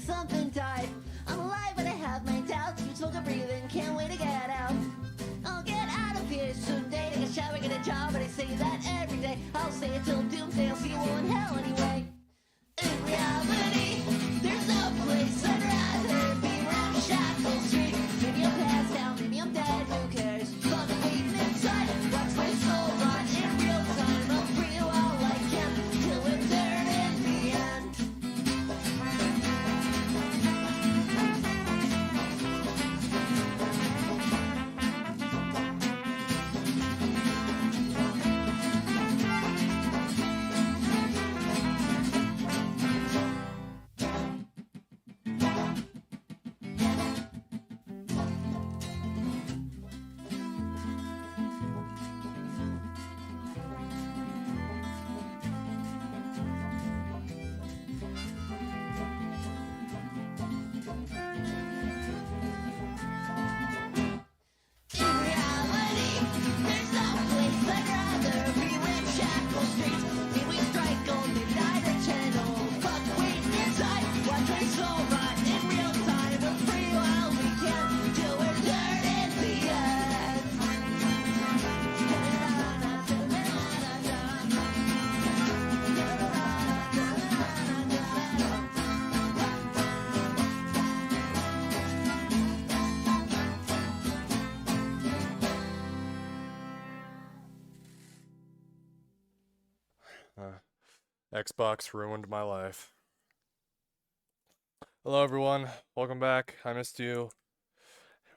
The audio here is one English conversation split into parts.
something died. I'm alive but I have my doubts. You smoke and breathing, can't wait to get out. I'll get out of here someday, take a shower, get a job, but I say that every day. I'll say it till doomsday, I'll see you all in hell anyway. In reality, there's no place I'd rather be. Ramshackle Street. Maybe I'm passed out, maybe I'm dead, who cares? Fuck waiting inside, watch my soul rot in real time. I'll free all I can, till we're there in the end. Xbox ruined my life. Hello everyone, welcome back. I missed you.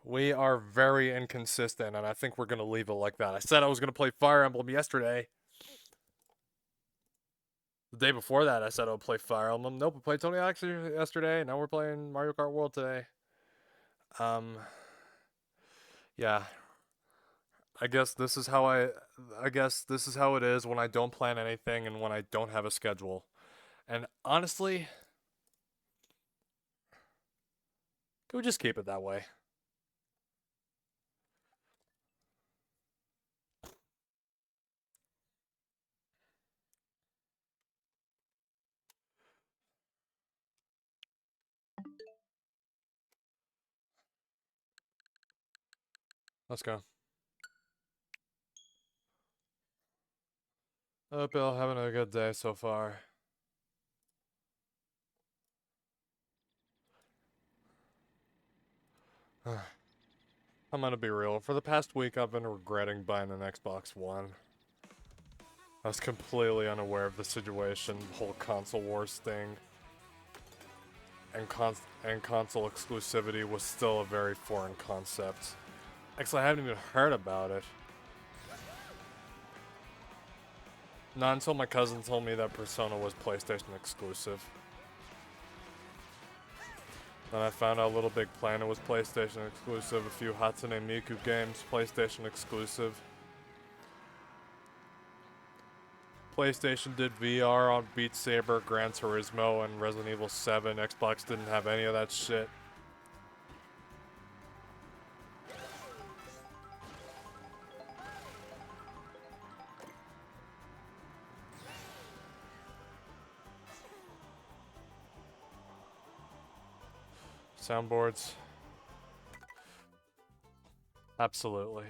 We are very inconsistent, and I think we're going to leave it like that. I said I was going to play Fire Emblem yesterday. The day before that, I said I would play Fire Emblem. Nope, we played Tony Hawk's yesterday. Now we're playing Mario Kart World today. Yeah. I guess this is how it is when I don't plan anything and when I don't have a schedule. And honestly, can we just keep it that way? Let's go. Hope y'all having a good day so far. I'm gonna be real. For the past week, I've been regretting buying an Xbox One. I was completely unaware of the situation, the whole console wars thing. And console exclusivity was still a very foreign concept. Actually, I haven't even heard about it. Not until my cousin told me that Persona was PlayStation exclusive. Then I found out Little Big Planet was PlayStation exclusive, a few Hatsune Miku games, PlayStation exclusive. PlayStation did VR on Beat Saber, Gran Turismo, and Resident Evil 7. Xbox didn't have any of that shit. Soundboards. Absolutely.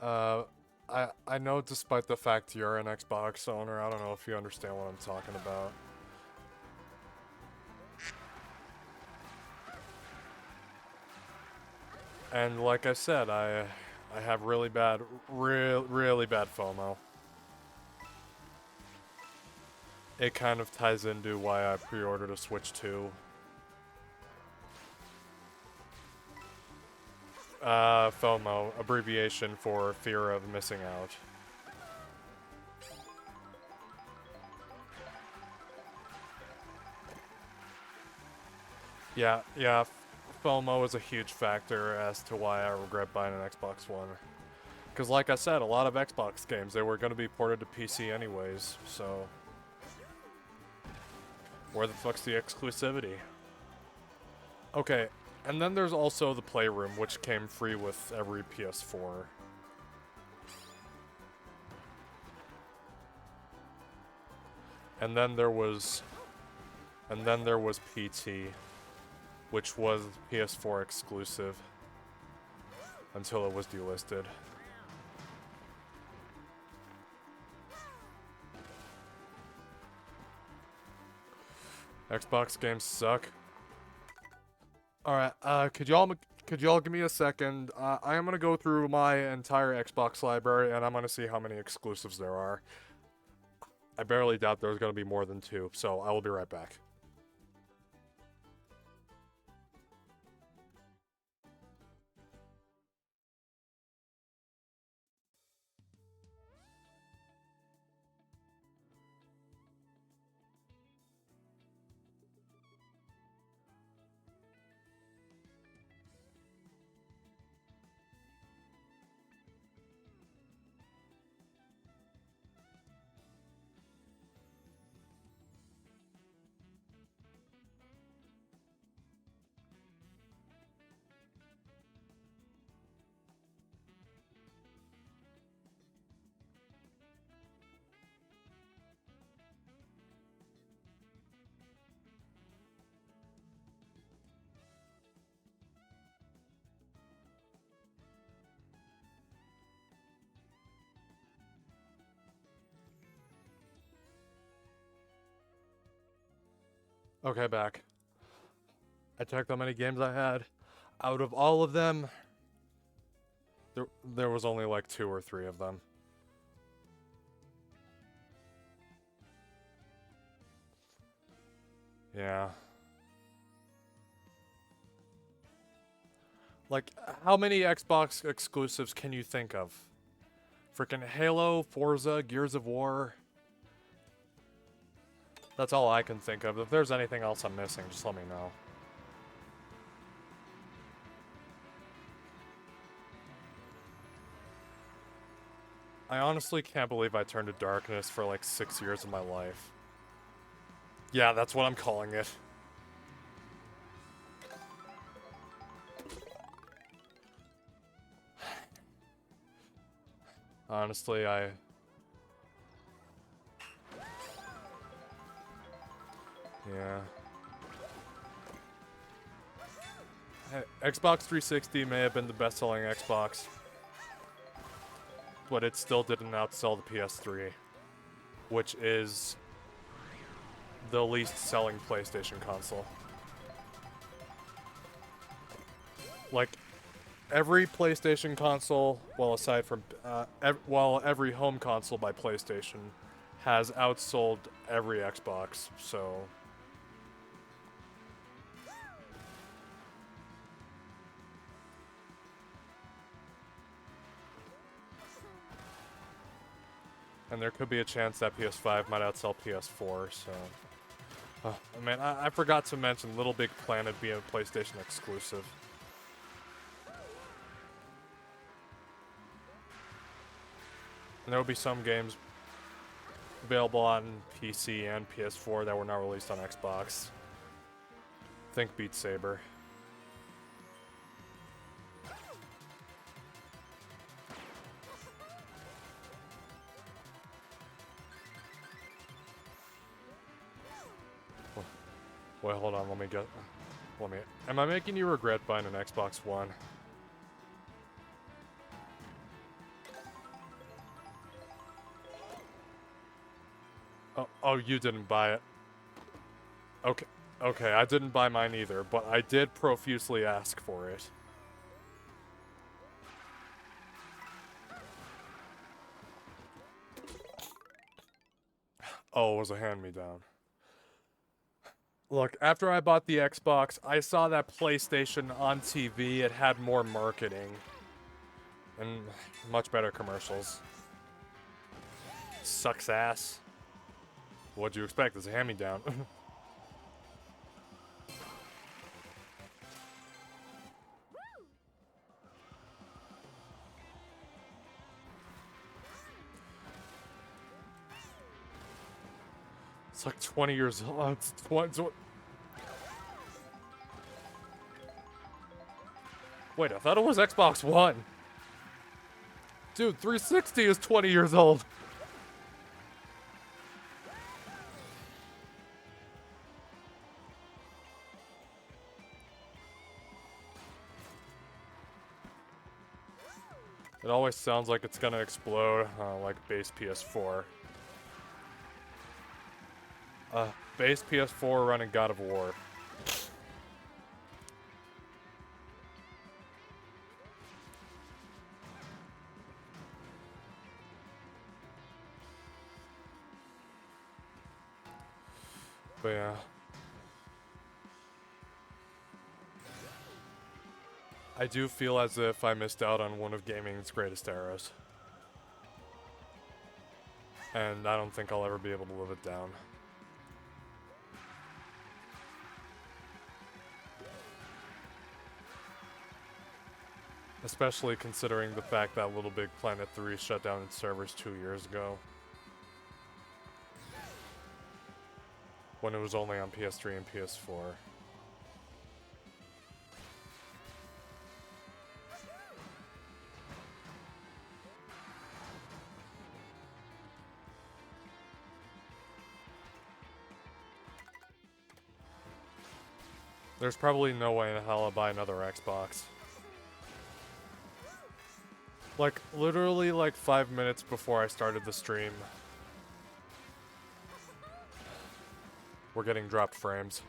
I know despite the fact you're an Xbox owner, I don't know if you understand what I'm talking about. And like I said, I have really bad FOMO. It kind of ties into why I pre-ordered a Switch 2. FOMO, abbreviation for fear of missing out. Yeah, FOMO is a huge factor as to why I regret buying an Xbox One. Because like I said, a lot of Xbox games, they were going to be ported to PC anyways, so... Where the fuck's the exclusivity? Okay, And then there's also the Playroom, which came free with every PS4. And then there was PT, which was PS4 exclusive until it was delisted. Xbox games suck. Alright, could y'all give me a second? I am gonna go through my entire Xbox library and I'm gonna see how many exclusives there are. I barely doubt there's gonna be more than 2, so I will be right back. Okay, back. I checked how many games I had. Out of all of them, there was only like 2 or 3 of them. Yeah. Like, how many Xbox exclusives can you think of? Freaking Halo, Forza, Gears of War. That's all I can think of. If there's anything else I'm missing, just let me know. I honestly can't believe I turned to darkness for like 6 years of my life. Yeah, that's what I'm calling it. Honestly, yeah. Xbox 360 may have been the best-selling Xbox, but it still didn't outsell the PS3, which is the least-selling PlayStation console. Like, every PlayStation console, well, aside from, every home console by PlayStation has outsold every Xbox, so... And there could be a chance that PS5 might outsell PS4, so... I mean, I forgot to mention Little Big Planet being a PlayStation exclusive. And there will be some games available on PC and PS4 that were not released on Xbox. Think Beat Saber. Wait, hold on, am I making you regret buying an Xbox One? Oh, you didn't buy it. Okay, I didn't buy mine either, but I did profusely ask for it. Oh, it was a hand-me-down. Look, after I bought the Xbox, I saw that PlayStation on TV. It had more marketing. And much better commercials. Sucks ass. What'd you expect? It's a hand-me-down. It's like 20 years old. It's 20... Wait, I thought it was Xbox One. Dude, 360 is 20 years old. It always sounds like it's gonna explode, like base PS4. Base PS4 running God of War. But yeah. I do feel as if I missed out on one of gaming's greatest eras. And I don't think I'll ever be able to live it down. Especially considering the fact that Little Big Planet 3 shut down its servers 2 years ago. When it was only on PS3 and PS4. There's probably no way in hell I'll buy another Xbox. Like, literally like 5 minutes before I started the stream, we're getting dropped frames.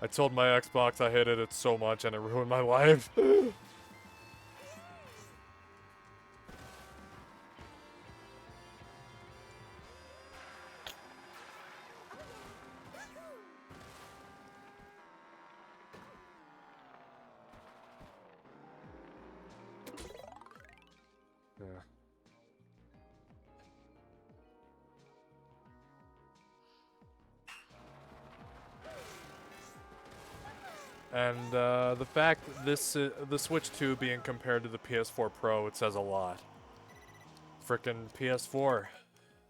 I told my Xbox I hated it so much and it ruined my life. Yeah. And the fact that this the Switch 2 being compared to the PS4 Pro, it says a lot. Frickin' PS4,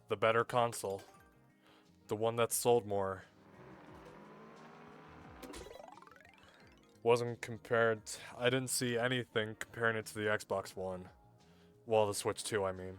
the better console, the one that sold more, wasn't compared. I didn't see anything comparing it to the Xbox One. Well, the Switch 2, I mean.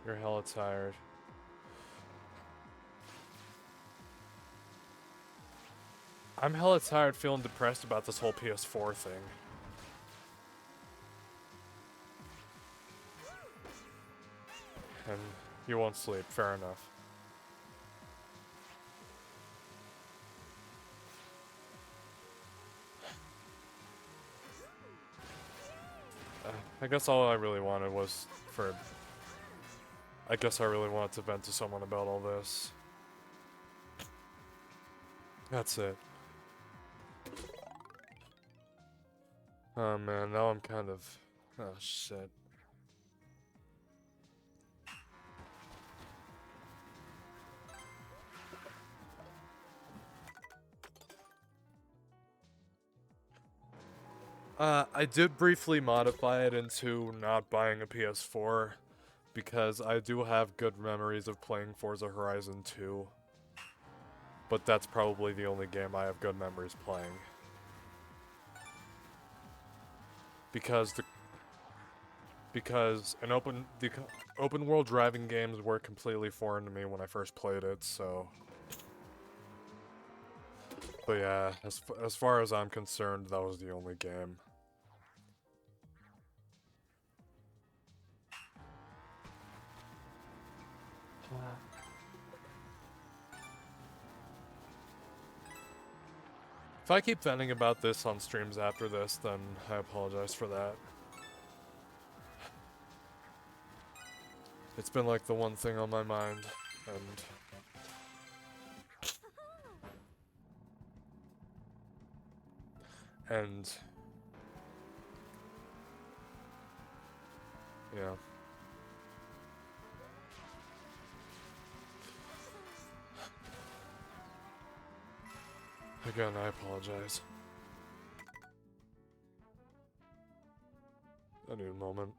You're hella tired. I'm hella tired feeling depressed about this whole PS4 thing. And you won't sleep, fair enough. I guess all I really wanted was for... I guess I really wanted to vent to someone about all this. That's it. Oh man, now I'm kind of... Oh shit. I did briefly modify it into not buying a PS4 because I do have good memories of playing Forza Horizon 2. But that's probably the only game I have good memories playing. Because open world driving games were completely foreign to me when I first played it, so... But yeah, as far as I'm concerned, that was the only game. If I keep venting about this on streams after this, then I apologize for that. It's been like the one thing on my mind, and Yeah. Again, I apologize. I need a moment.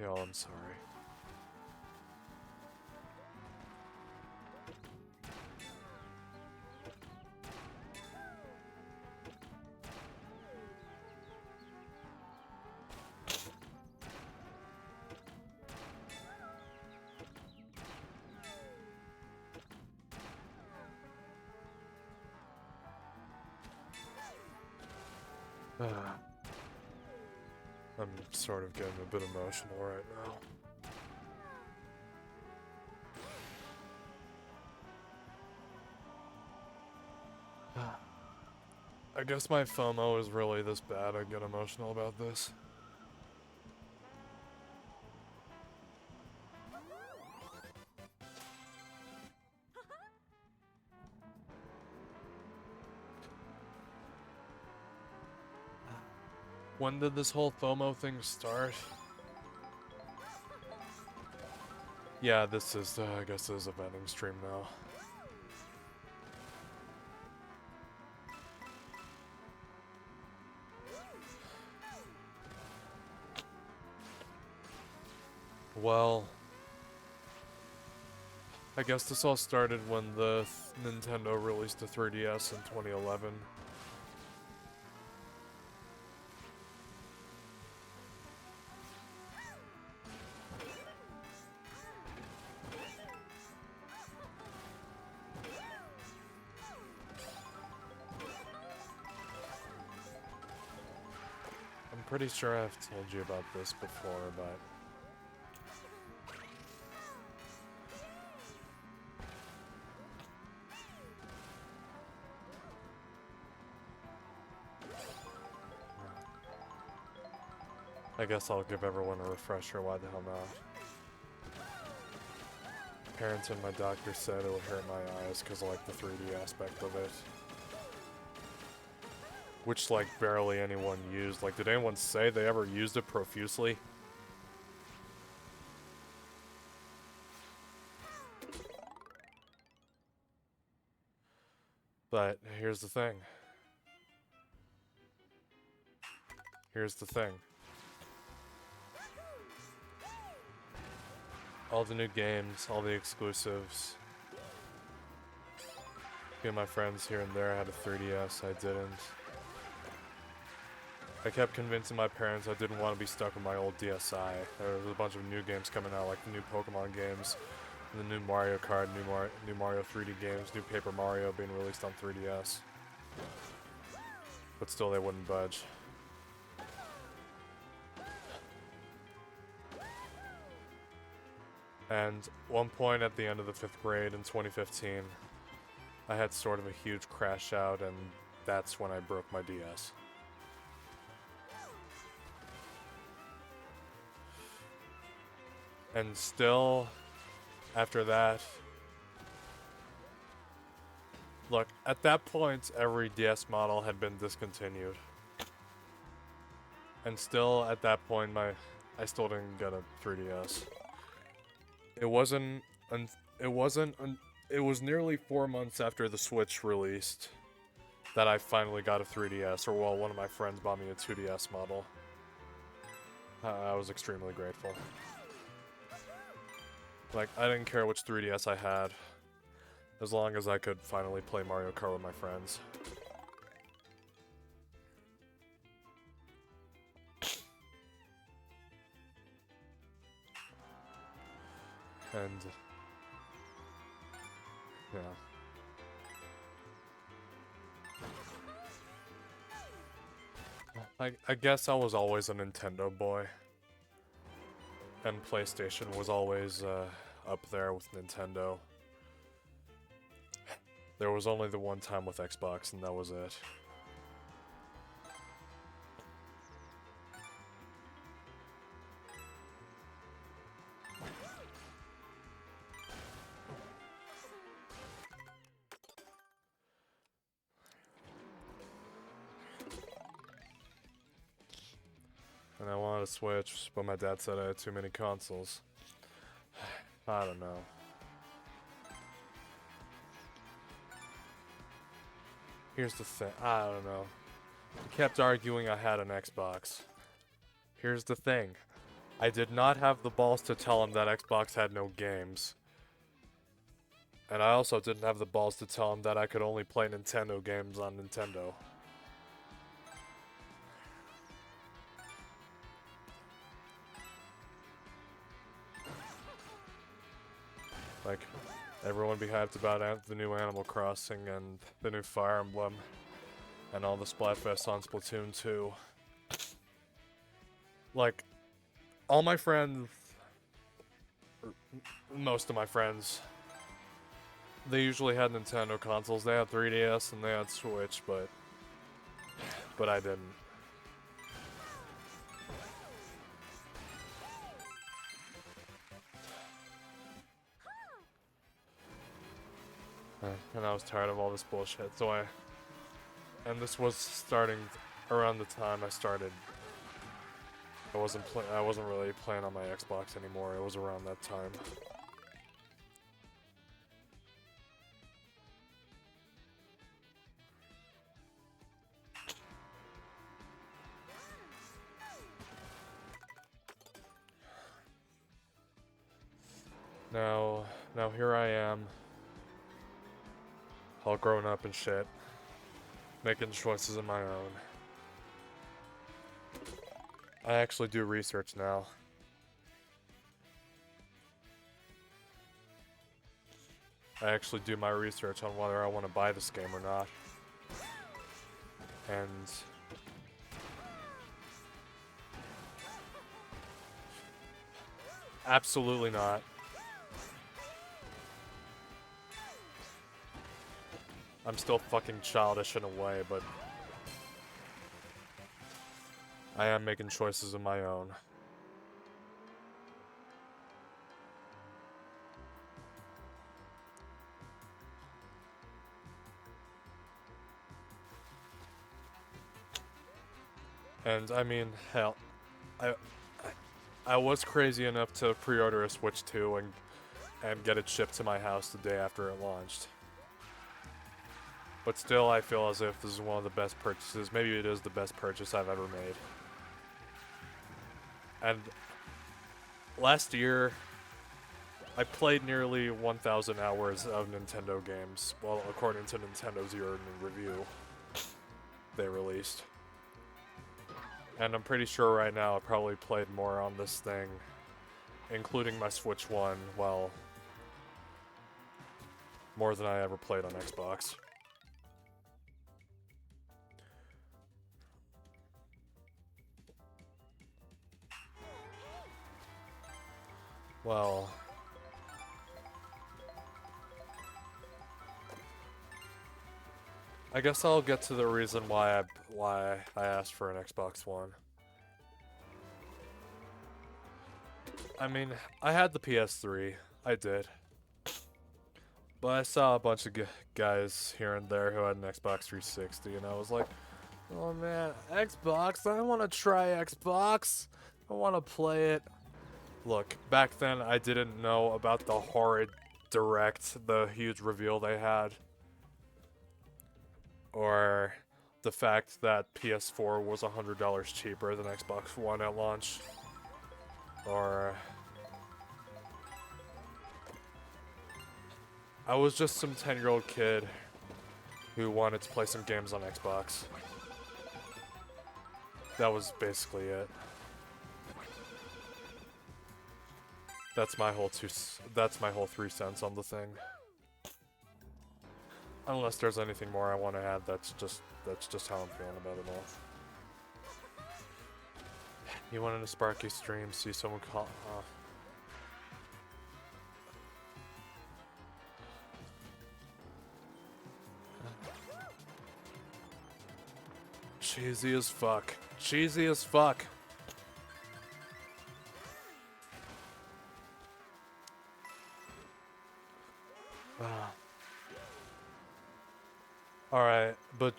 Y'all, I'm sorry. I'm sort of getting a bit emotional right now. I guess my FOMO is really this bad I get emotional about this. When did this whole FOMO thing start? Yeah, this is, I guess this is a vending stream now. Well, I guess this all started when the Nintendo released the 3DS in 2011. I'm pretty sure I've told you about this before, but I guess I'll give everyone a refresher. Why the hell not? Parents and my doctor said it would hurt my eyes because of like the 3D aspect of it. Which like barely anyone used. Like, did anyone say they ever used it profusely? But here's the thing. Here's the thing. All the new games, all the exclusives. A few of my friends here and there had a 3DS, I didn't. I kept convincing my parents I didn't want to be stuck with my old DSi. There was a bunch of new games coming out, like the new Pokemon games, the new Mario Kart, new Mario 3D games, new Paper Mario being released on 3DS. But still, they wouldn't budge. And one point at the end of the 5th grade in 2015, I had sort of a huge crash out, and that's when I broke my DS. And still, after that, look, at that point, every DS model had been discontinued. And still, at that point, I still didn't get a 3DS. It was nearly 4 months after the Switch released that I finally got a 3DS, or well, one of my friends bought me a 2DS model. I was extremely grateful. Like, I didn't care which 3DS I had, as long as I could finally play Mario Kart with my friends. And yeah. I guess I was always a Nintendo boy. And PlayStation was always up there with Nintendo. There was only the one time with Xbox, and that was it. And I wanted to switch, but my dad said I had too many consoles. I don't know. Here's the thing. I don't know. He kept arguing I had an Xbox. Here's the thing. I did not have the balls to tell him that Xbox had no games. And I also didn't have the balls to tell him that I could only play Nintendo games on Nintendo. Like, everyone be hyped about the new Animal Crossing and the new Fire Emblem and all the Splatfests on Splatoon 2. Like, all my friends, or most of my friends, they usually had Nintendo consoles. They had 3DS and they had Switch, but I didn't. And I was tired of all this bullshit, so and this was starting around the time I started. I wasn't really playing on my Xbox anymore. It was around that time. Now here I am, all grown up and shit, making choices of my own. I actually do research now. I actually do my research on whether I want to buy this game or not. And absolutely not. I'm still fucking childish in a way, but I am making choices of my own. And I mean, hell, I was crazy enough to pre-order a Switch 2 and get it shipped to my house the day after it launched. But still, I feel as if this is one of the best purchases. Maybe it is the best purchase I've ever made. And last year, I played nearly 1,000 hours of Nintendo games. Well, according to Nintendo's year in review they released. And I'm pretty sure right now I probably played more on this thing, including my Switch 1, well, more than I ever played on Xbox. Well, I guess I'll get to the reason why I asked for an Xbox One. I mean, I had the PS3, I did. But I saw a bunch of guys here and there who had an Xbox 360, and I was like, oh man, Xbox, I want to try Xbox. I want to play it. Look, back then I didn't know about the horrid Direct, the huge reveal they had. Or the fact that PS4 was $100 cheaper than Xbox One at launch. Or I was just some 10-year-old kid who wanted to play some games on Xbox. That was basically it. That's my whole 3 cents on the thing. Unless there's anything more I want to add, that's just how I'm feeling about it all. You went into Sparky stream, see someone call. Cheesy as fuck. Cheesy as fuck. Alright, but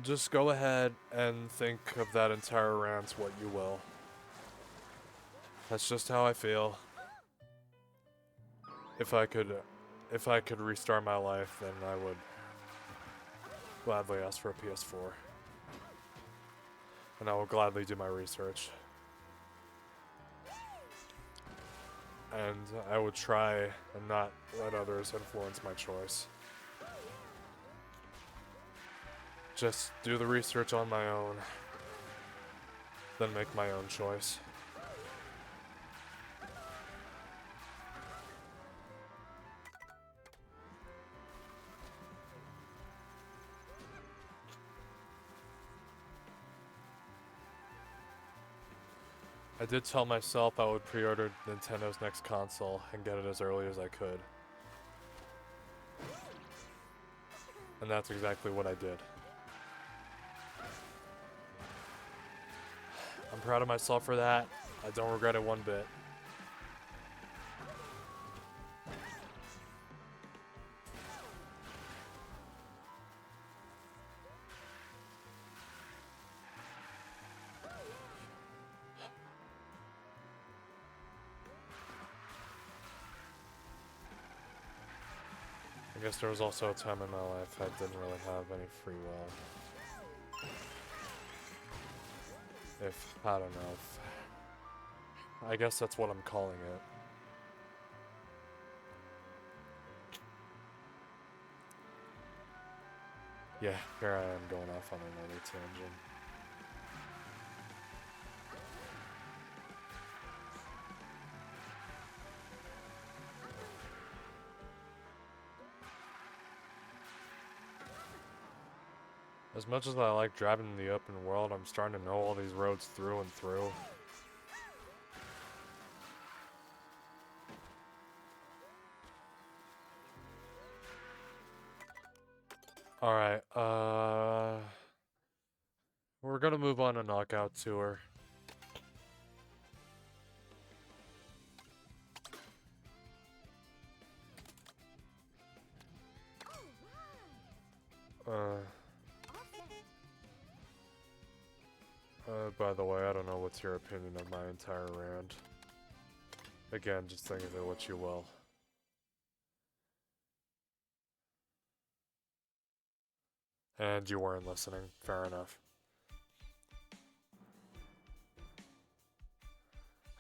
just go ahead and think of that entire rant what you will. That's just how I feel. If I could restart my life, then I would gladly ask for a PS4. And I will gladly do my research. And I would try and not let others influence my choice. Just do the research on my own, then make my own choice. I did tell myself I would pre-order Nintendo's next console and get it as early as I could. And that's exactly what I did. I'm proud of myself for that. I don't regret it one bit. I guess there was also a time in my life I didn't really have any free will. I don't know. I guess that's what I'm calling it. Yeah, here I am going off on another tangent. As much as I like driving in the open world, I'm starting to know all these roads through and through. Alright, we're gonna move on to Knockout Tour. By the way, I don't know what's your opinion of my entire rant. Again, just think of it what you will. And you weren't listening. Fair enough.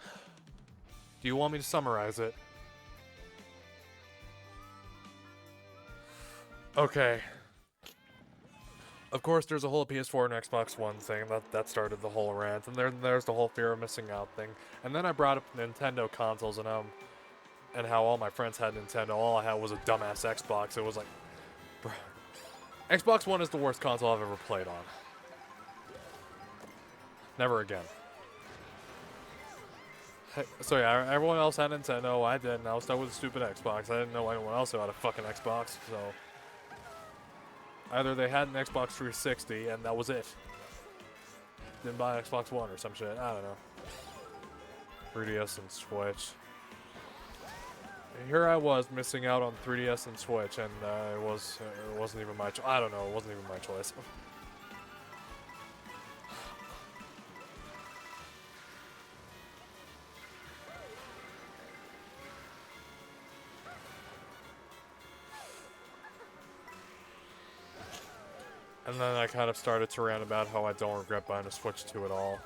Do you want me to summarize it? Okay. Of course, there's a whole PS4 and Xbox One thing that started the whole rant, and there's the whole fear of missing out thing. And then I brought up Nintendo consoles and how all my friends had Nintendo. All I had was a dumbass Xbox. It was like, bro, Xbox One is the worst console I've ever played on. Never again. So yeah, everyone else had Nintendo. I didn't. I was stuck with a stupid Xbox. I didn't know anyone else who had a fucking Xbox. So either they had an Xbox 360 and that was it. Didn't buy an Xbox One or some shit. I don't know. 3DS and Switch. Here I was missing out on 3DS and Switch, and it wasn't even my choice. I don't know. It wasn't even my choice. And then I kind of started to rant about how I don't regret buying a Switch 2 at all.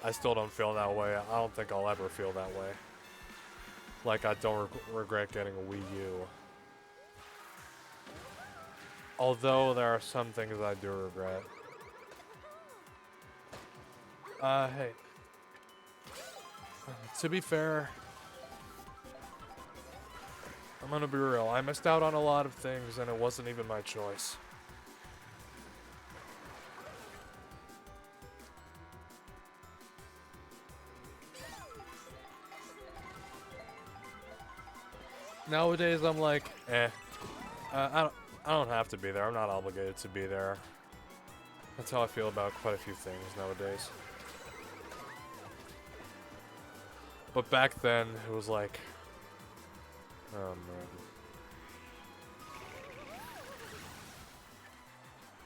I still don't feel that way. I don't think I'll ever feel that way. Like, I don't regret getting a Wii U. Although there are some things I do regret. Hey. To be fair, I'm gonna be real. I missed out on a lot of things, and it wasn't even my choice. Nowadays, I'm like, eh. I don't have to be there. I'm not obligated to be there. That's how I feel about quite a few things nowadays. But back then, it was like, oh man.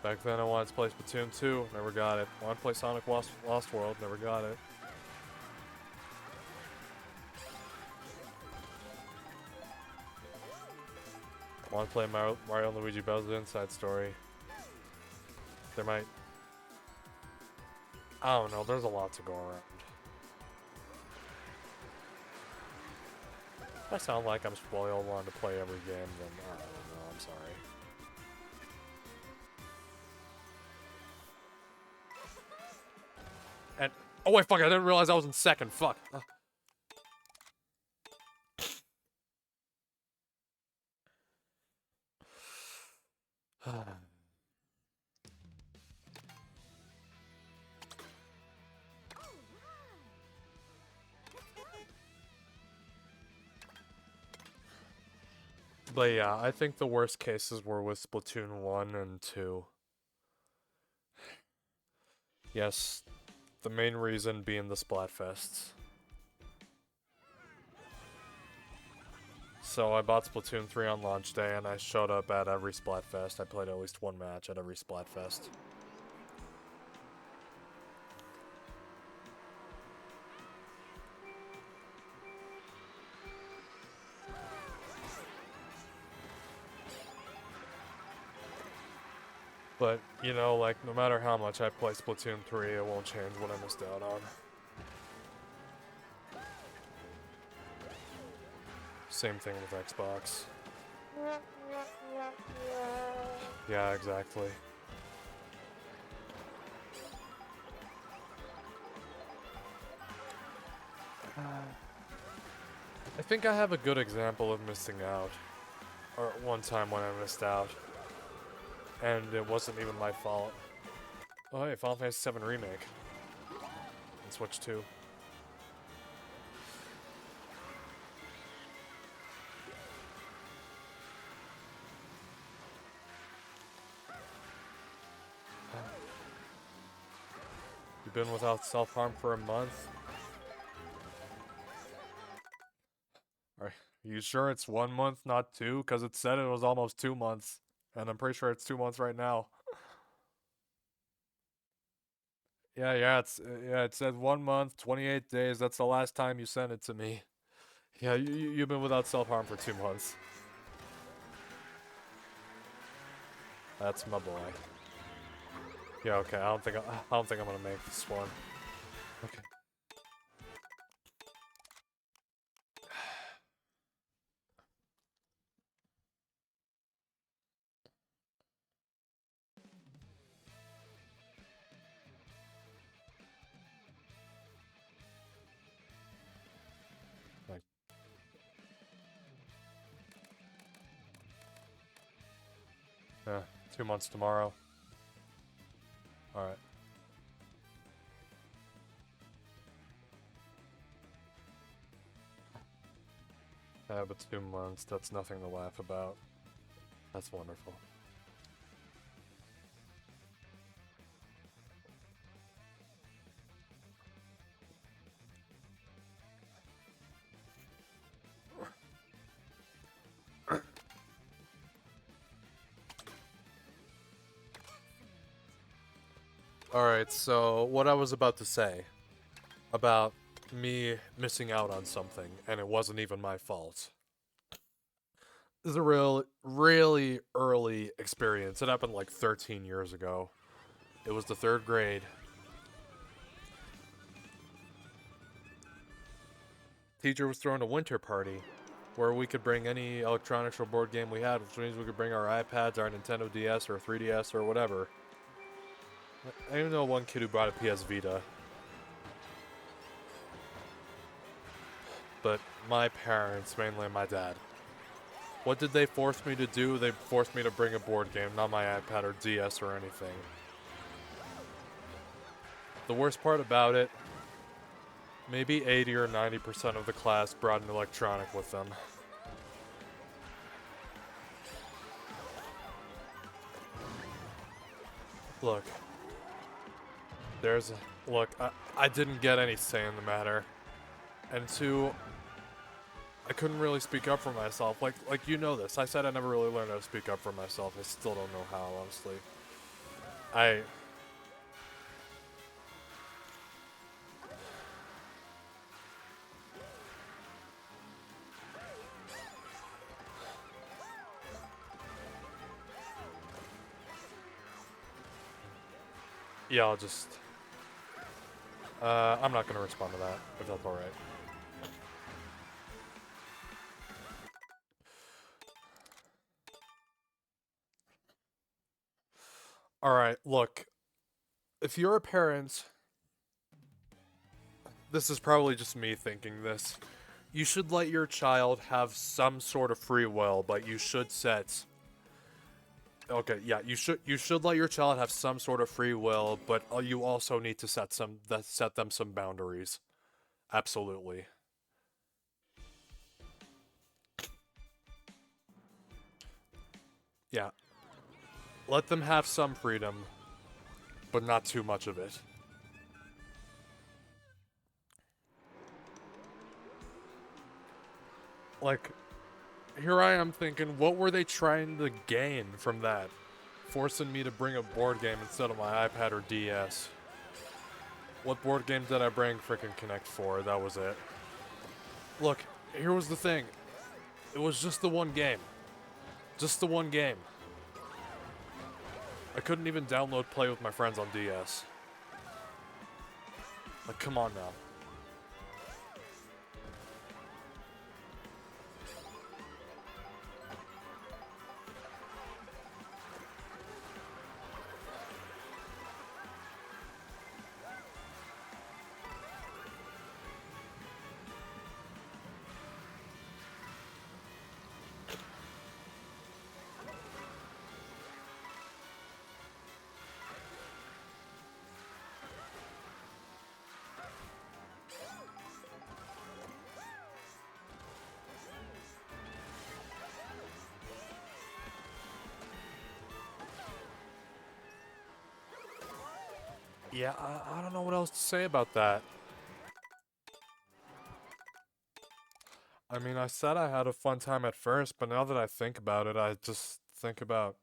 Back then, I wanted to play Splatoon 2, never got it. Wanted to play Sonic Lost World, never got it. Want to play Mario and Luigi Bowser's Inside Story. There might... I don't know, there's a lot to go around. If I sound like I'm spoiled wanting to play every game, then I don't know, I'm sorry. And... oh wait, fuck, I didn't realize I was in second, fuck. But yeah, I think the worst cases were with Splatoon 1 and 2. Yes, the main reason being the Splatfests. So I bought Splatoon 3 on launch day and I showed up at every Splatfest. I played at least one match at every Splatfest. But, you know, like, no matter how much I play Splatoon 3, it won't change what I missed out on. Same thing with Xbox. Yeah, exactly. I think I have a good example of missing out. Or one time when I missed out. And it wasn't even my fault. Oh hey, Final Fantasy VII Remake. And Switch 2. You've been without self-harm for a month? Are you sure it's 1 month, not 2? Because it said it was almost 2 months. And I'm pretty sure it's 2 months right now. Yeah, it said 1 month, 28 days. That's the last time you sent it to me. Yeah, you've been without self-harm for 2 months. That's my boy. Yeah, okay. I don't think I'm gonna make this one. Okay. Like, yeah, 2 months tomorrow. Alright. Yeah, but 2 months, that's nothing to laugh about. That's wonderful. Alright, so what I was about to say about me missing out on something, and it wasn't even my fault. This is a really early experience. It happened like 13 years ago. It was the 3rd grade. Teacher was throwing a winter party where we could bring any electronics or board game we had, which means we could bring our iPads, our Nintendo DS, or 3DS, or whatever. I even know one kid who brought a PS Vita. But my parents, mainly my dad, what did they force me to do? They forced me to bring a board game, not my iPad or DS or anything. The worst part about it, maybe 80 or 90% of the class brought an electronic with them. Look. Look, I didn't get any say in the matter. And two, I couldn't really speak up for myself. Like you know this. I said I never really learned how to speak up for myself. I still don't know how, honestly. Yeah, I'll just... I'm not gonna respond to that, if that's alright. Alright, look. If you're a parent... This is probably just me thinking this. You should let your child have some sort of free will, but you should set... Okay, yeah, you should let your child have some sort of free will, but you also need to set them some boundaries. Absolutely. Yeah. Let them have some freedom, but not too much of it. Like, here I am thinking, what were they trying to gain from that? Forcing me to bring a board game instead of my iPad or DS. What board game did I bring? Frickin' Connect 4, that was it. Look, here was the thing. It was just the one game. Just the one game. I couldn't even download Play with my friends on DS. Like, come on now. Yeah, I don't know what else to say about that. I mean, I said I had a fun time at first, but now that I think about it, I just think about...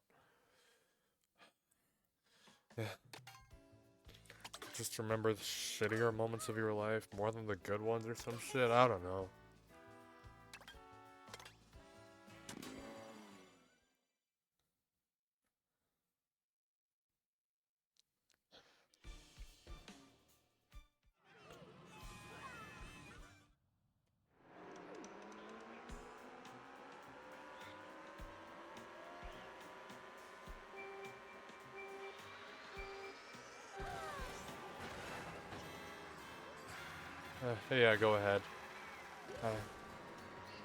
Yeah. Just remember the shittier moments of your life more than the good ones or some shit. I don't know. Yeah, go ahead.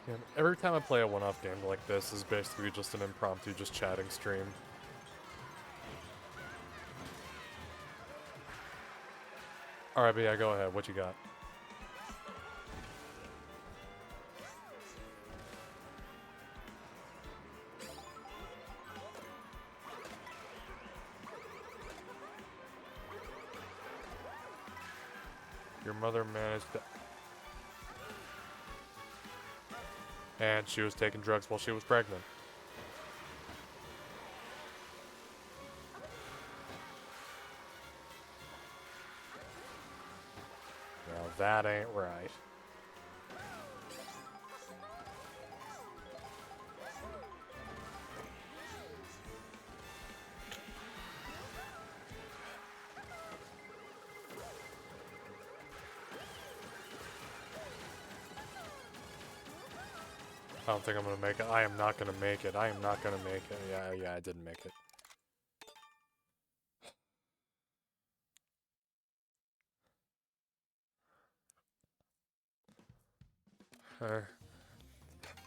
Yeah, every time I play a one-off game like this is basically just an impromptu, just chatting stream. Alright, but yeah, go ahead. What you got? Your mother managed to... And she was taking drugs while she was pregnant. Now that ain't right. I don't think I'm gonna make it. I am not gonna make it. I am not gonna make it. Yeah, I didn't make it.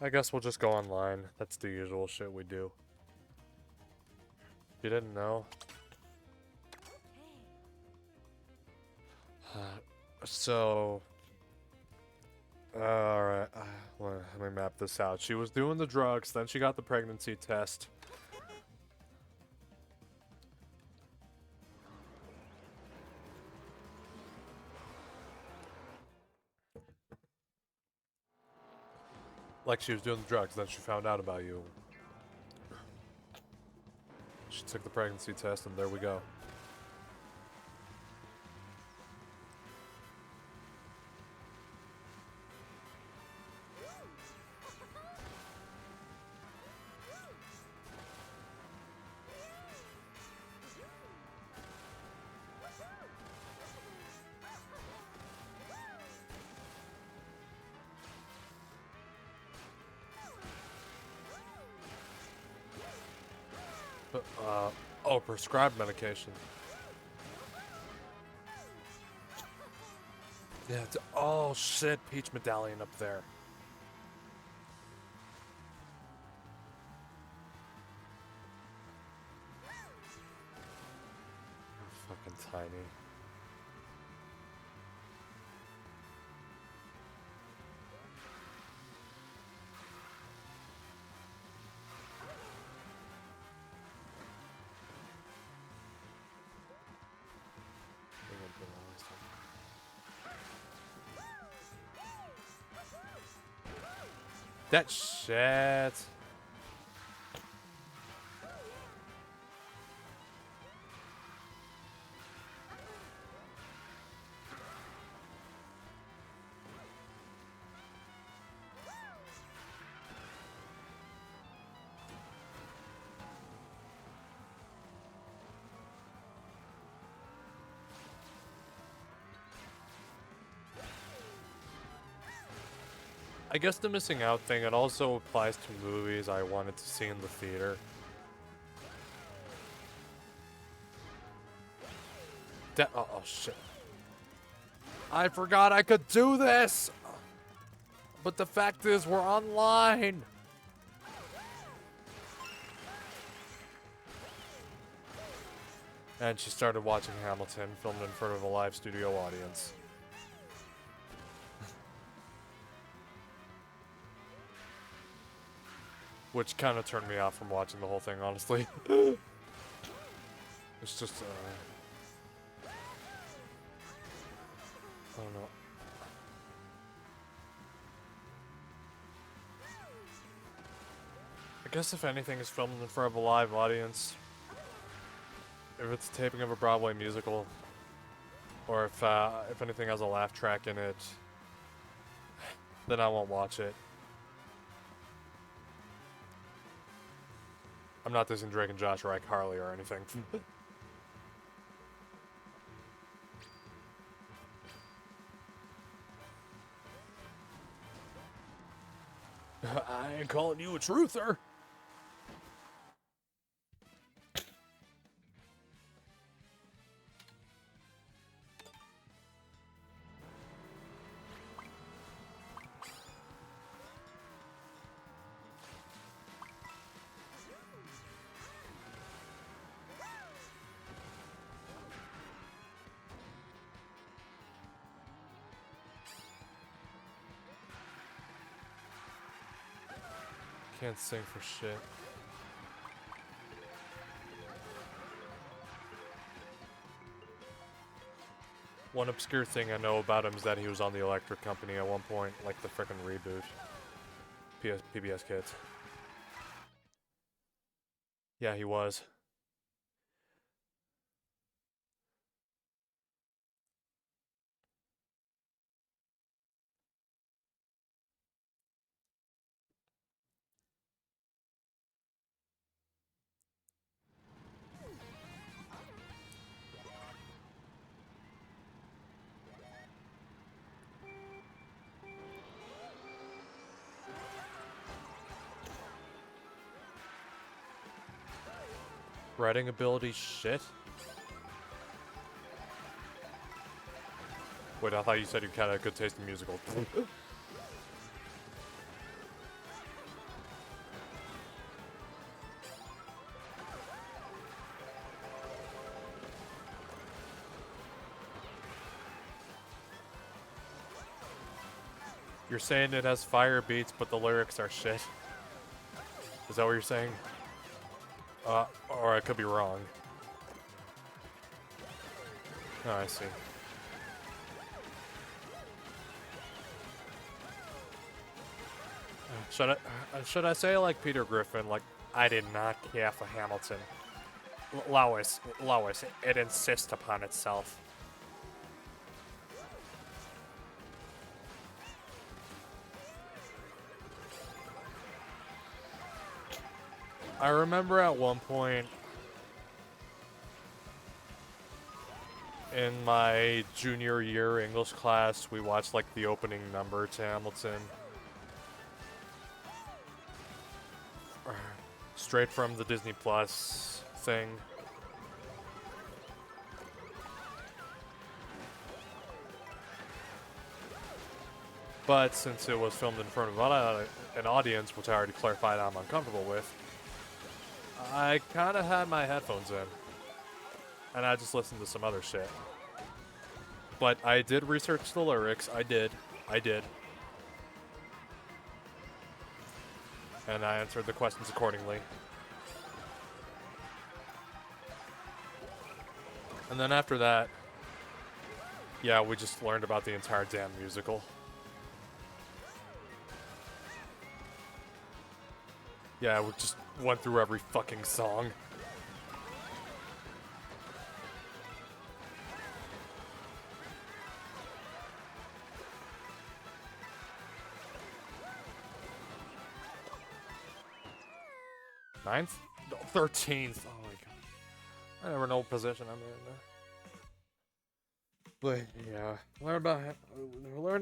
I guess we'll just go online. That's the usual shit we do. You didn't know? So... Alright, let me map this out. She was doing the drugs, then she got the pregnancy test. Like she was doing the drugs, then she found out about you. She took the pregnancy test, and there we go. Oh, prescribed medication. Yeah, oh shit, Peach Medallion up there. Fucking tiny. That shit. I guess the missing out thing, it also applies to movies I wanted to see in the theater. Oh shit. I forgot I could do this! But the fact is, we're online! And she started watching Hamilton, filmed in front of a live studio audience. Which kind of turned me off from watching the whole thing, honestly. It's just, I don't know. I guess if anything is filmed in front of a live audience, if it's a taping of a Broadway musical, or if anything has a laugh track in it, then I won't watch it. I'm not dissing Drake and Josh or Ike Harley or anything. I ain't calling you a truther. Can't sing for shit. One obscure thing I know about him is that he was on the Electric Company at one point, like the frickin' reboot. PBS Kids. Yeah, he was. Writing ability shit? Wait, I thought you said you had a good taste in musicals. You're saying it has fire beats, but the lyrics are shit. Is that what you're saying? Or I could be wrong. Oh, I see. Should I say like Peter Griffin? Like, I did not care for Hamilton. Lois, it insists upon itself. I remember at one point in my junior year English class, we watched like the opening number to Hamilton. Straight from the Disney Plus thing. But since it was filmed in front of an audience, which I already clarified I'm uncomfortable with, I kind of had my headphones in. And I just listened to some other shit. But I did research the lyrics. I did. And I answered the questions accordingly. And then after that, yeah, we just learned about the entire damn musical. Yeah, we just went through every fucking song. Ninth? No, 13th. Oh my god. I never know what position I'm in. But yeah, learned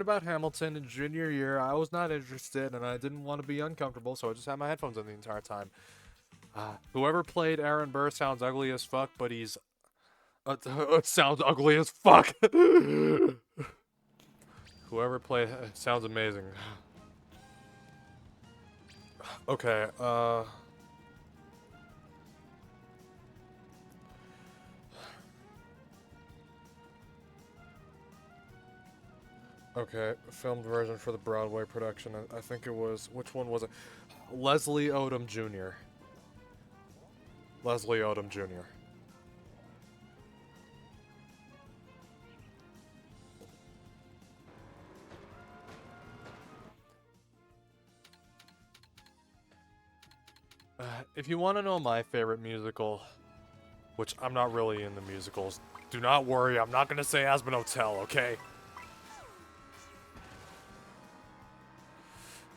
about Hamilton in junior year. I was not interested, and I didn't want to be uncomfortable, so I just had my headphones on the entire time. Whoever played Aaron Burr sounds ugly as fuck, but he's sounds ugly as fuck. Whoever played sounds amazing. Okay. Okay, filmed version for the Broadway production. I think it was, which one was it? Leslie Odom Jr. Leslie Odom Jr. If you want to know my favorite musical, which I'm not really into musicals, do not worry, I'm not going to say Aspen Hotel, okay?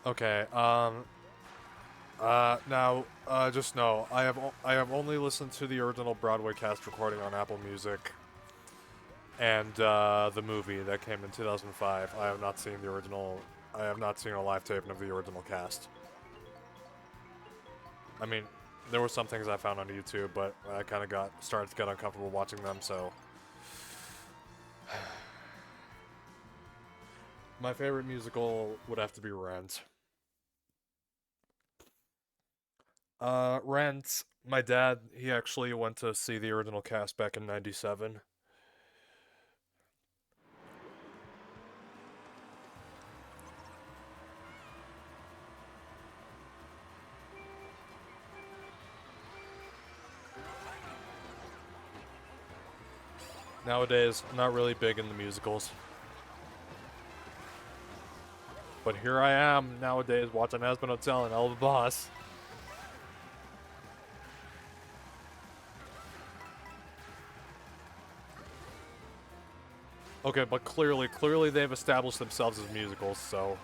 Okay, now, just know, I have only listened to the original Broadway cast recording on Apple Music, and, the movie that came in 2005. I have not seen the original, I have not seen a live taping of the original cast. I mean, there were some things I found on YouTube, but I kind of started to get uncomfortable watching them, so. My favorite musical would have to be Rent. Rent, my dad, he actually went to see the original cast back in '97. Nowadays, I'm not really big in the musicals. But here I am nowadays watching Aspen Hotel and Elva Boss. Okay, but clearly they've established themselves as musicals, so.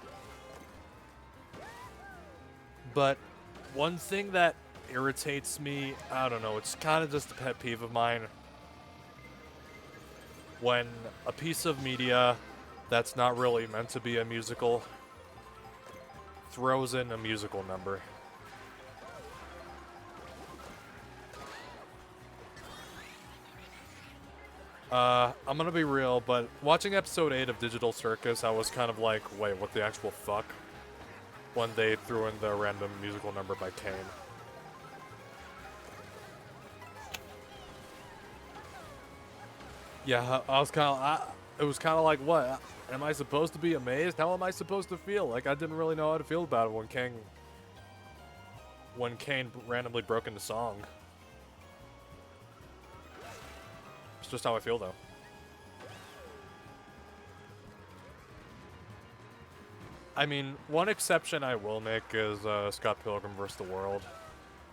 But one thing that irritates me, I don't know, it's kind of just a pet peeve of mine. When a piece of media that's not really meant to be a musical throws in a musical number. I'm gonna be real, but watching episode 8 of Digital Circus, I was kind of like, wait, what the actual fuck? When they threw in the random musical number by Kane. Yeah, I was kind of, it was kind of like, what? Am I supposed to be amazed? How am I supposed to feel? Like, I didn't really know how to feel about it when Kane randomly broke into song. It's just how I feel, though. I mean, one exception I will make is Scott Pilgrim vs. the World,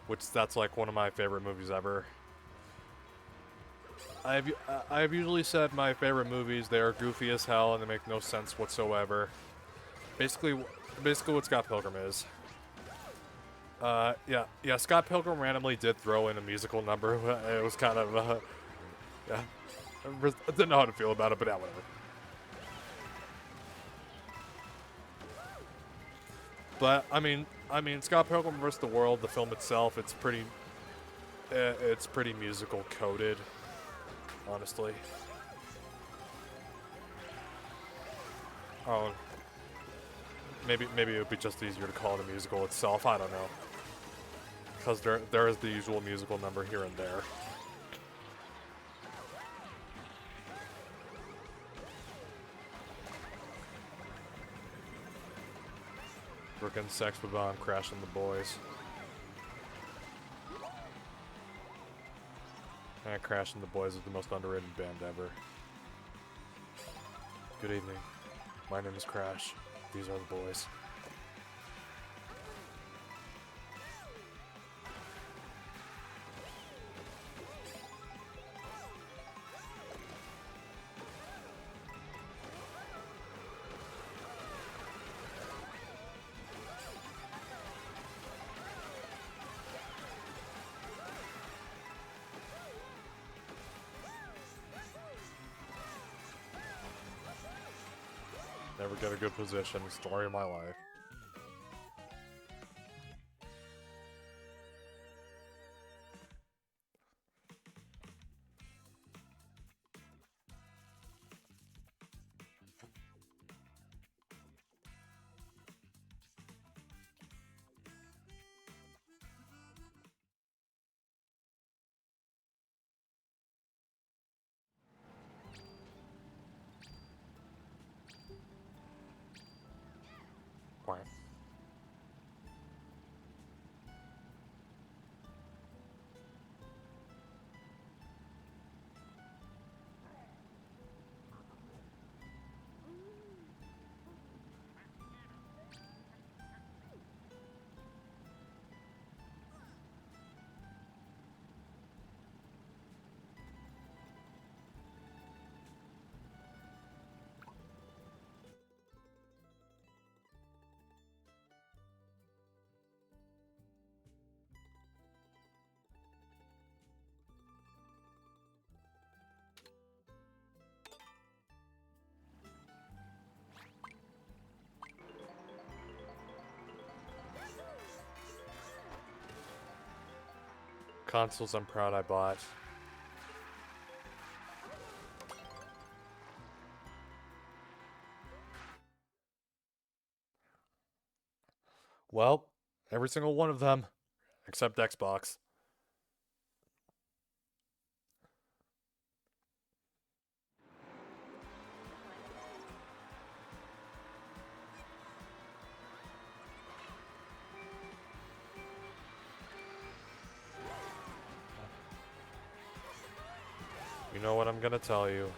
which that's like one of my favorite movies ever. I've usually said my favorite movies, they are goofy as hell and they make no sense whatsoever. Basically what Scott Pilgrim is. Yeah, Scott Pilgrim randomly did throw in a musical number. It was kind of, yeah. I didn't know how to feel about it, but yeah, whatever. But, I mean, Scott Pilgrim vs. the World, the film itself, it's pretty musical coded, honestly. Oh, maybe it would be just easier to call it a musical itself. I don't know, because there is the usual musical number here and there. Frickin' Sex Bomb crashing the boys. And Crashing the Boys is the most underrated band ever. Good evening. My name is Crash. These are the boys. Never get a good position. Story of my life. Quack. Consoles I'm proud I bought. Well, every single one of them, except Xbox. You know what I'm gonna tell you,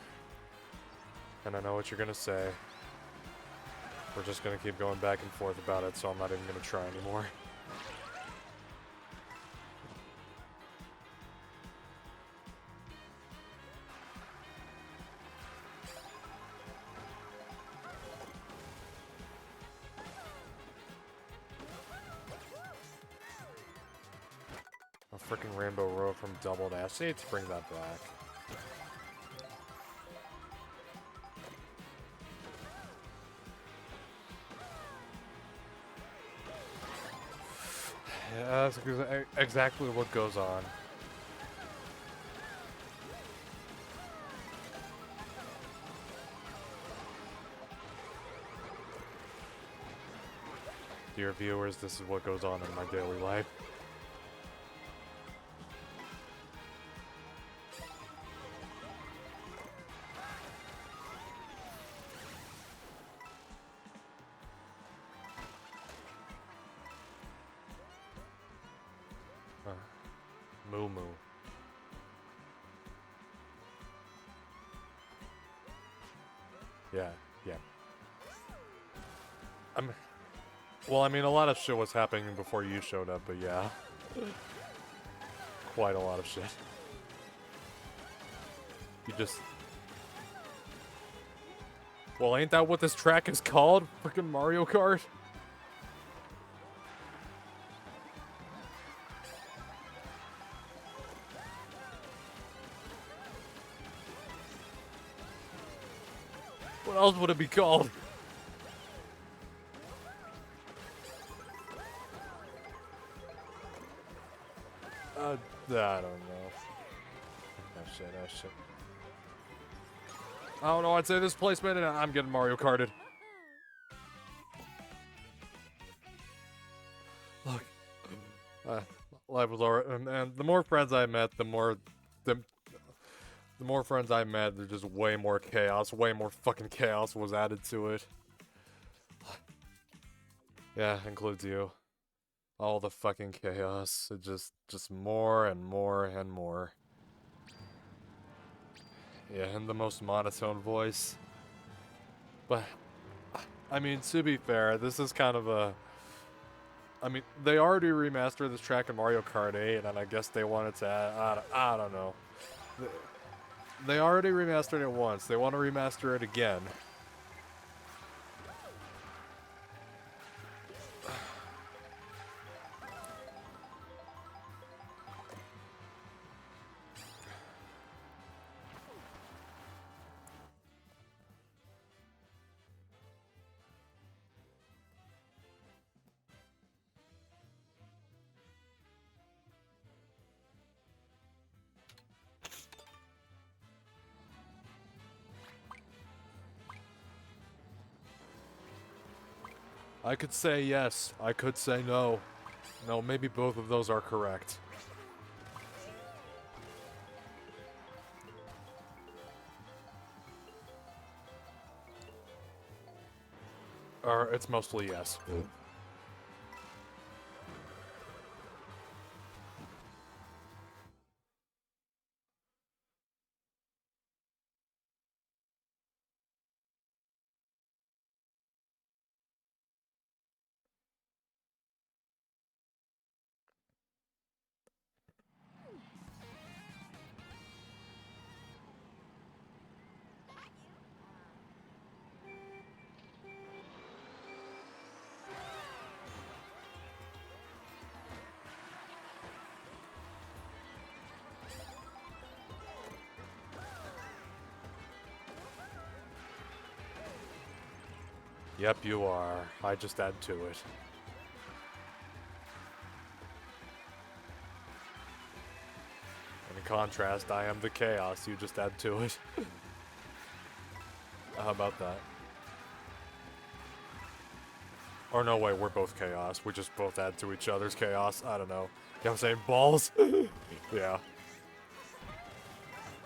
and I know what you're gonna say. We're just gonna keep going back and forth about it, so I'm not even gonna try anymore. A freaking Rainbow Road from Double Dash. I need to bring that back. Yeah, that's exactly what goes on. Dear viewers, this is what goes on in my daily life. Moo Moo. Yeah. Well, I mean, a lot of shit was happening before you showed up, but yeah. Quite a lot of shit. You just... Well, ain't that what this track is called? Frickin' Mario Kart? What else would it be called? I don't know. Oh shit, oh shit. I don't know, I'd say this placement and I'm getting Mario Karted. Look. Life was alright, and the more friends I met, the more friends I met, there's just way more chaos, way more fucking chaos was added to it. Yeah, includes you. All the fucking chaos. It just more and more and more. Yeah, and the most monotone voice. But, I mean, to be fair, this is kind of a... I mean, they already remastered this track in Mario Kart 8, and I guess they wanted to add... I don't know. They already remastered it once. They want to remaster it again. I could say yes. I could say no. No, maybe both of those are correct. Or it's mostly yes. Yep, you are. I just add to it. In contrast, I am the chaos. You just add to it. How about that? Or no, wait, we're both chaos. We just both add to each other's chaos. I don't know. You know what I'm saying? Balls? Yeah.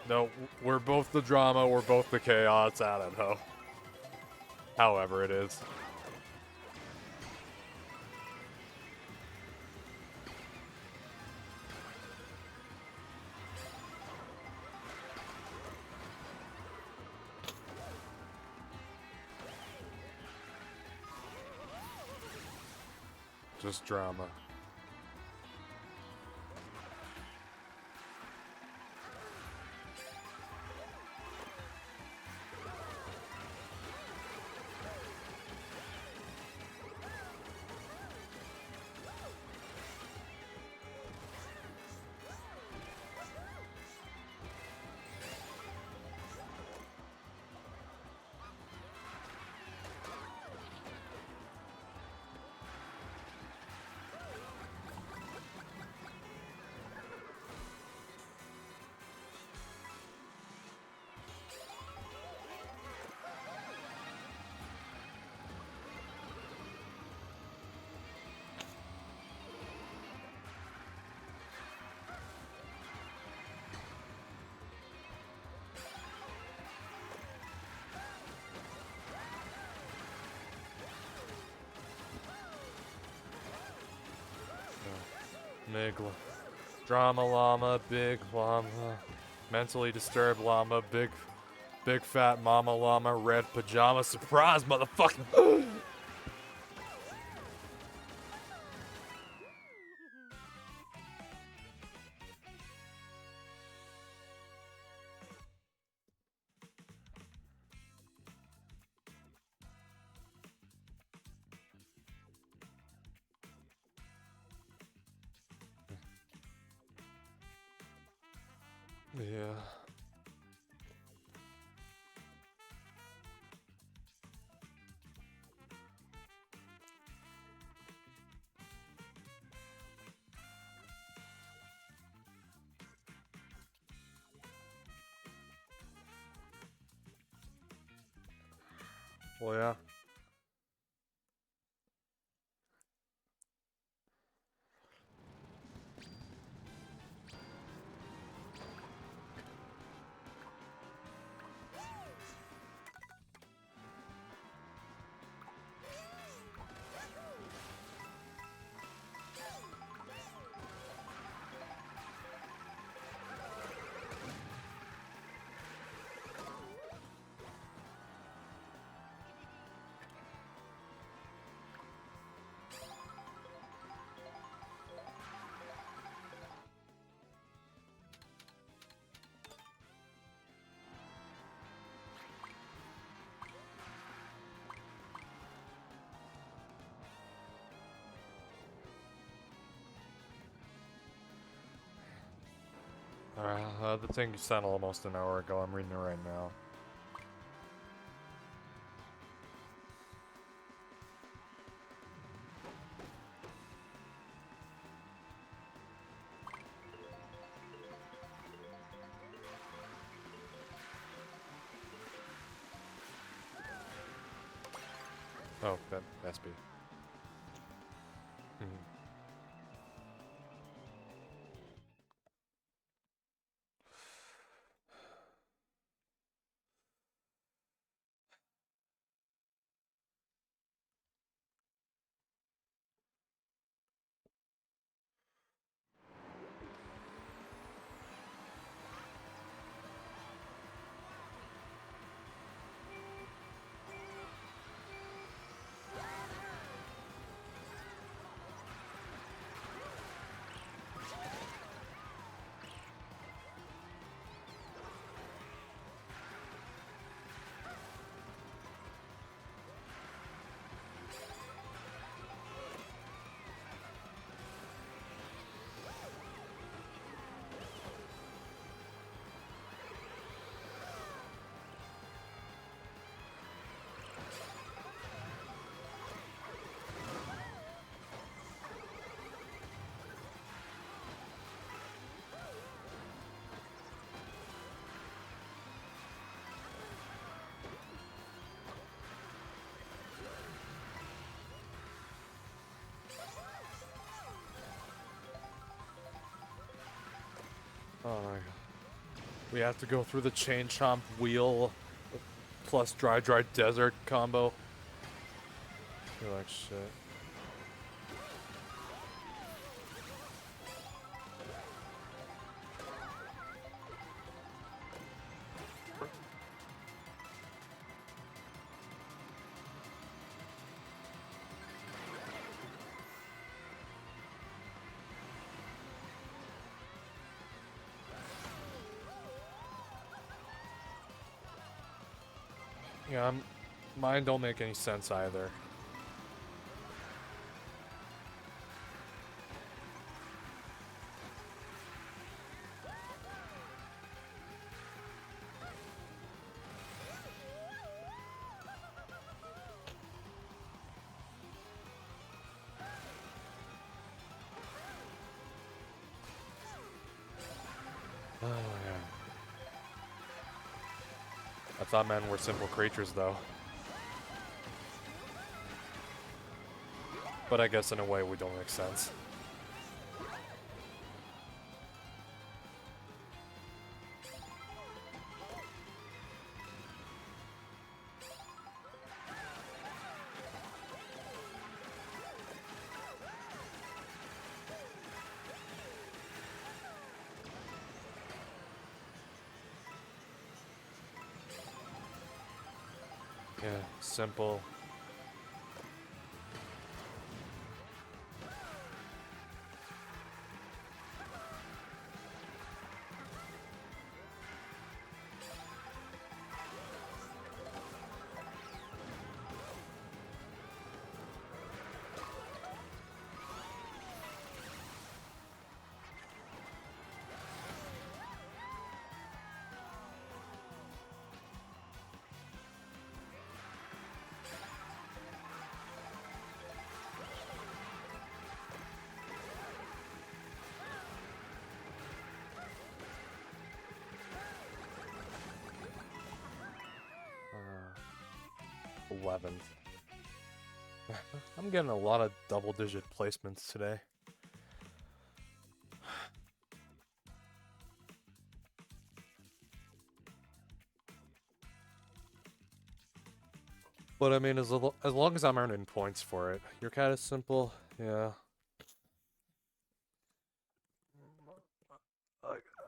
No, we're both the drama. We're both the chaos. I don't know. However it is. Just drama. Drama llama, big llama, mentally disturbed llama, big fat mama llama, red pajama, surprise, motherfucker. Yeah. Well, yeah. The thing you sent almost an hour ago. I'm reading it right now. Oh, that SB. Oh my god. We have to go through the chain chomp wheel plus dry desert combo. I feel like shit. Yeah, mine don't make any sense either. Oh yeah. I thought men were simple creatures though. But I guess in a way we don't make sense. Yeah, simple. 11th. I'm getting a lot of double-digit placements today. But I mean, as long as I'm earning points for it. Your cat is simple, yeah.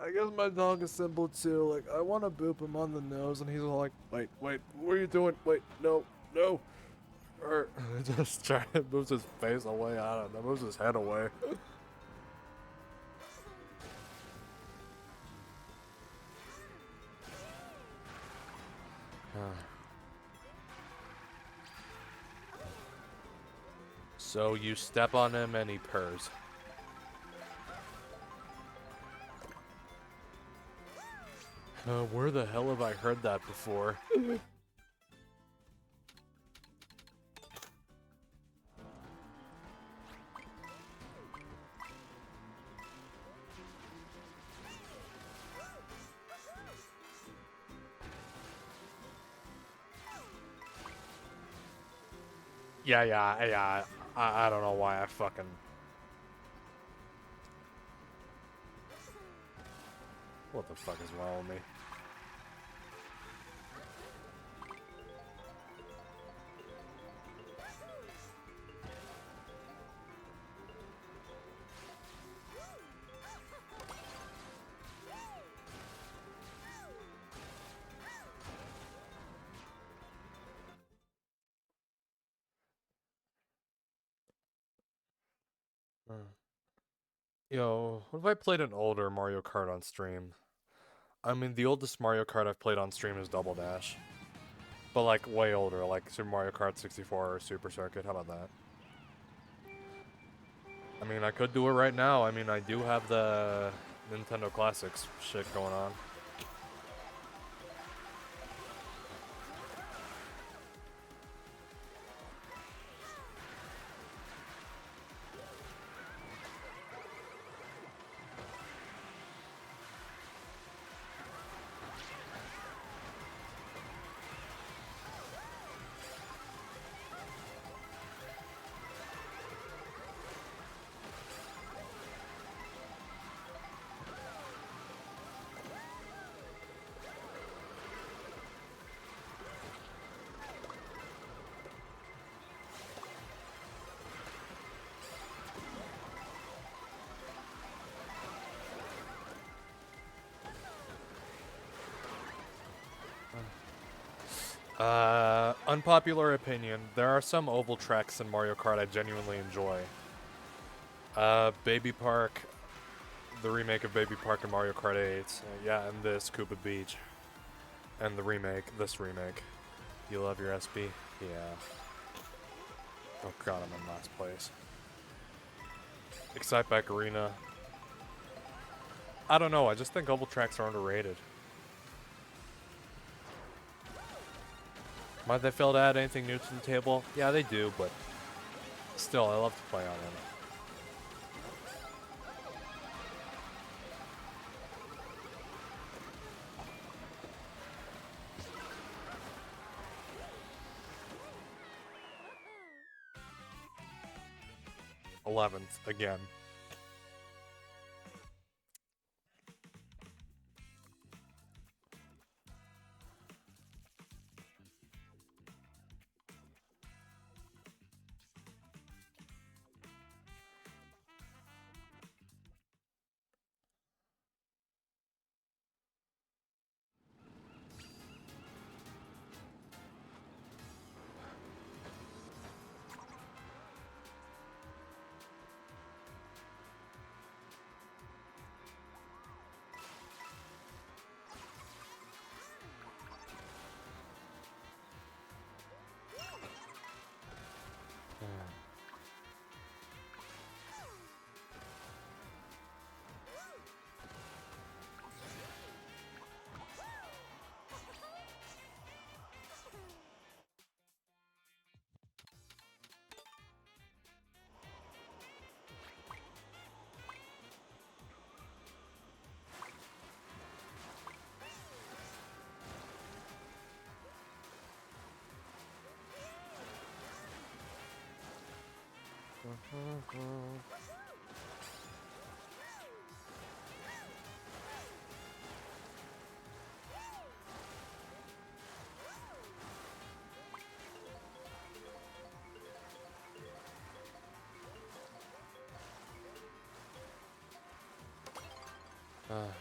I guess my dog is simple too. Like, I want to boop him on the nose, and he's all like, wait, what are you doing? Wait, no. Or just trying to move his face away. I don't know, moves his head away. So you step on him and he purrs. Where the hell have I heard that before? Yeah. I don't know why I fucking... What the fuck is wrong with me? Yo, what if I played an older Mario Kart on stream? I mean, the oldest Mario Kart I've played on stream is Double Dash. But, like, way older, like Super Mario Kart 64 or Super Circuit. How about that? I mean, I could do it right now. I mean, I do have the Nintendo Classics shit going on. Unpopular opinion. There are some oval tracks in Mario Kart I genuinely enjoy. Baby Park, the remake of Baby Park in Mario Kart 8. Yeah, and this, Koopa Beach. And the remake, this remake. You love your SB? Yeah. Oh god, I'm in last place. Excite Bike Arena. I don't know, I just think oval tracks are underrated. Might they fail to add anything new to the table? Yeah, they do, but still, I love to play on it. Again.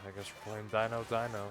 I guess we're playing Dino Dino.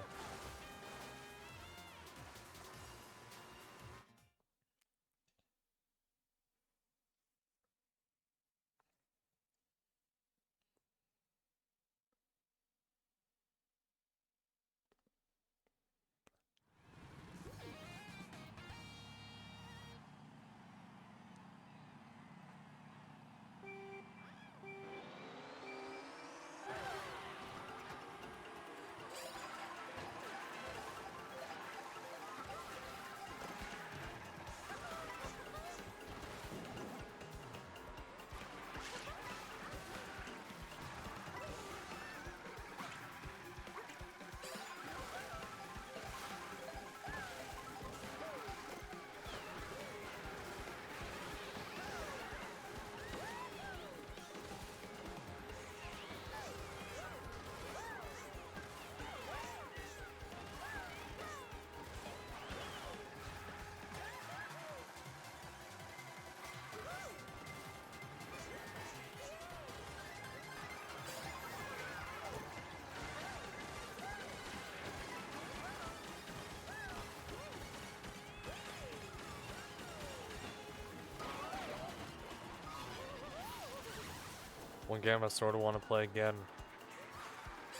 One game I sort of want to play again.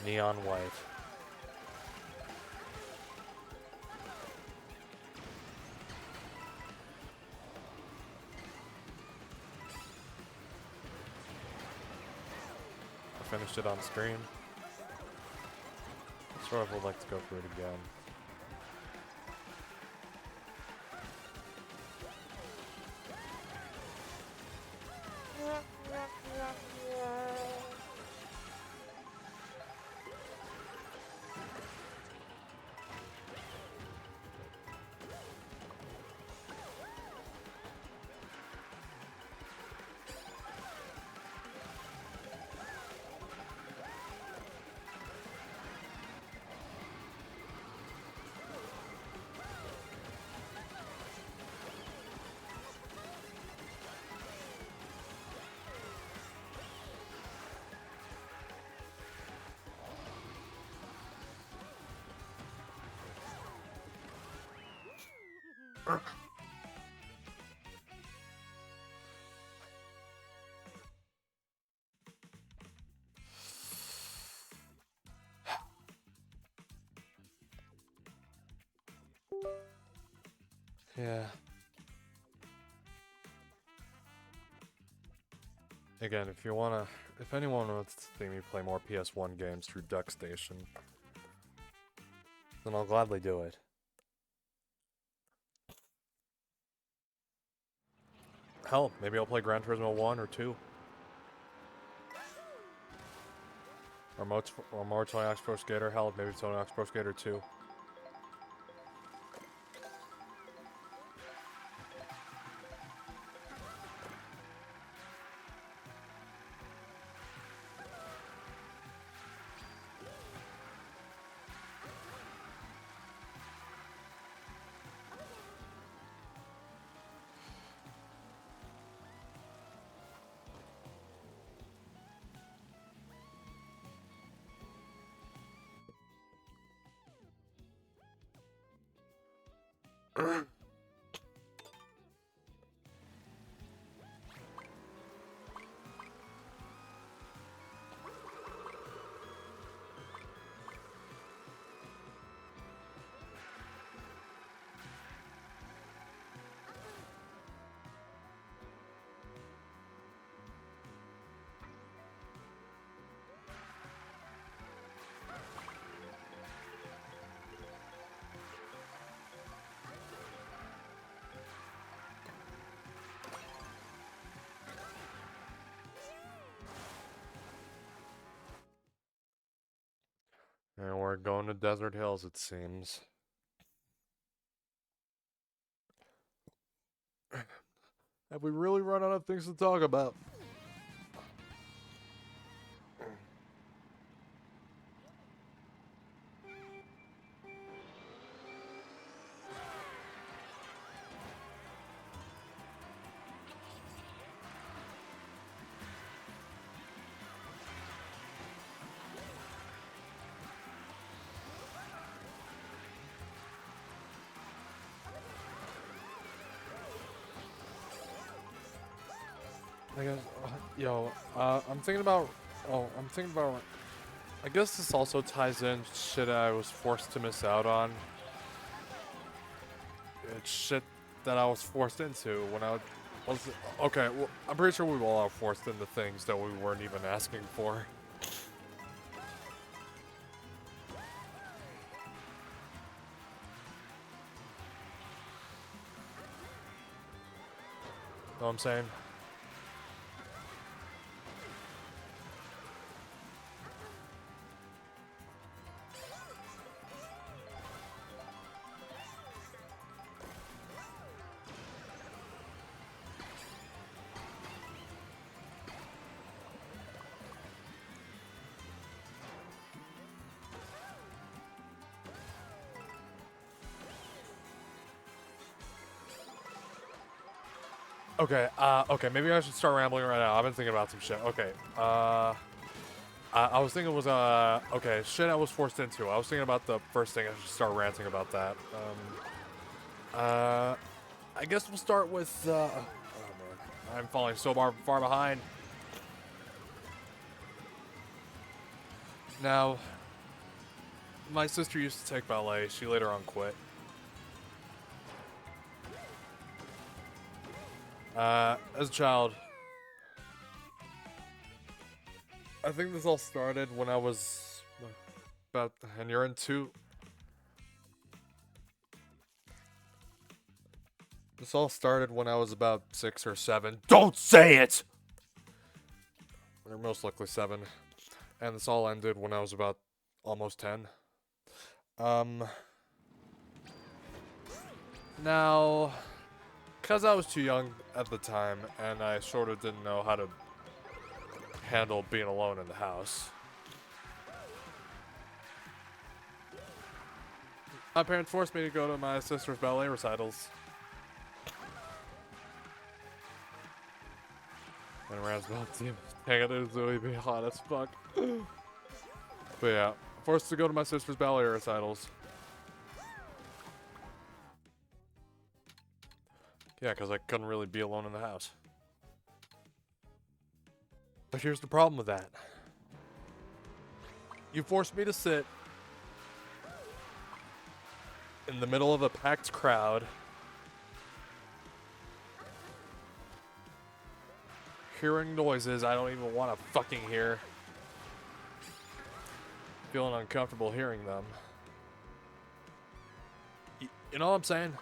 Neon White. I finished it on stream. Sort of would like to go through it again. Yeah. Again, if anyone wants to see me play more PS1 games through Duck Station, then I'll gladly do it. Hell, maybe I'll play Gran Turismo 1 or 2. Or more Tony Hawk's Pro Skater. Hell, maybe Tony Hawk's Pro Skater 2. And we're going to Desert Hills, it seems. Have we really run out of things to talk about? I guess, I'm thinking about, I'm thinking about, I guess this also ties in shit I was forced to miss out on. It's shit that I was forced into when I was, okay, well, I'm pretty sure we all are forced into things that we weren't even asking for. Know what I'm saying? Okay, maybe I should start rambling right now. I've been thinking about some shit. Okay, I was thinking it was, okay, shit I was forced into. I was thinking about the first thing. I should start ranting about that. I guess we'll start with, oh man, I'm falling so far behind. Now, my sister used to take ballet. She later on quit. As a child, I think this all started when I was about, and you're in two. This all started when I was about 6 or 7. Don't say it! Or most likely 7. And this all ended when I was about almost 10. Now, because I was too young at the time, and I sort of didn't know how to handle being alone in the house, my parents forced me to go to my sister's ballet recitals. And Rand's about team. Dang it, it's really be hot as fuck. But yeah, forced to go to my sister's ballet recitals. Yeah, because I couldn't really be alone in the house. But here's the problem with that. You forced me to sit in the middle of a packed crowd, hearing noises I don't even want to fucking hear, feeling uncomfortable hearing them. You know what I'm saying?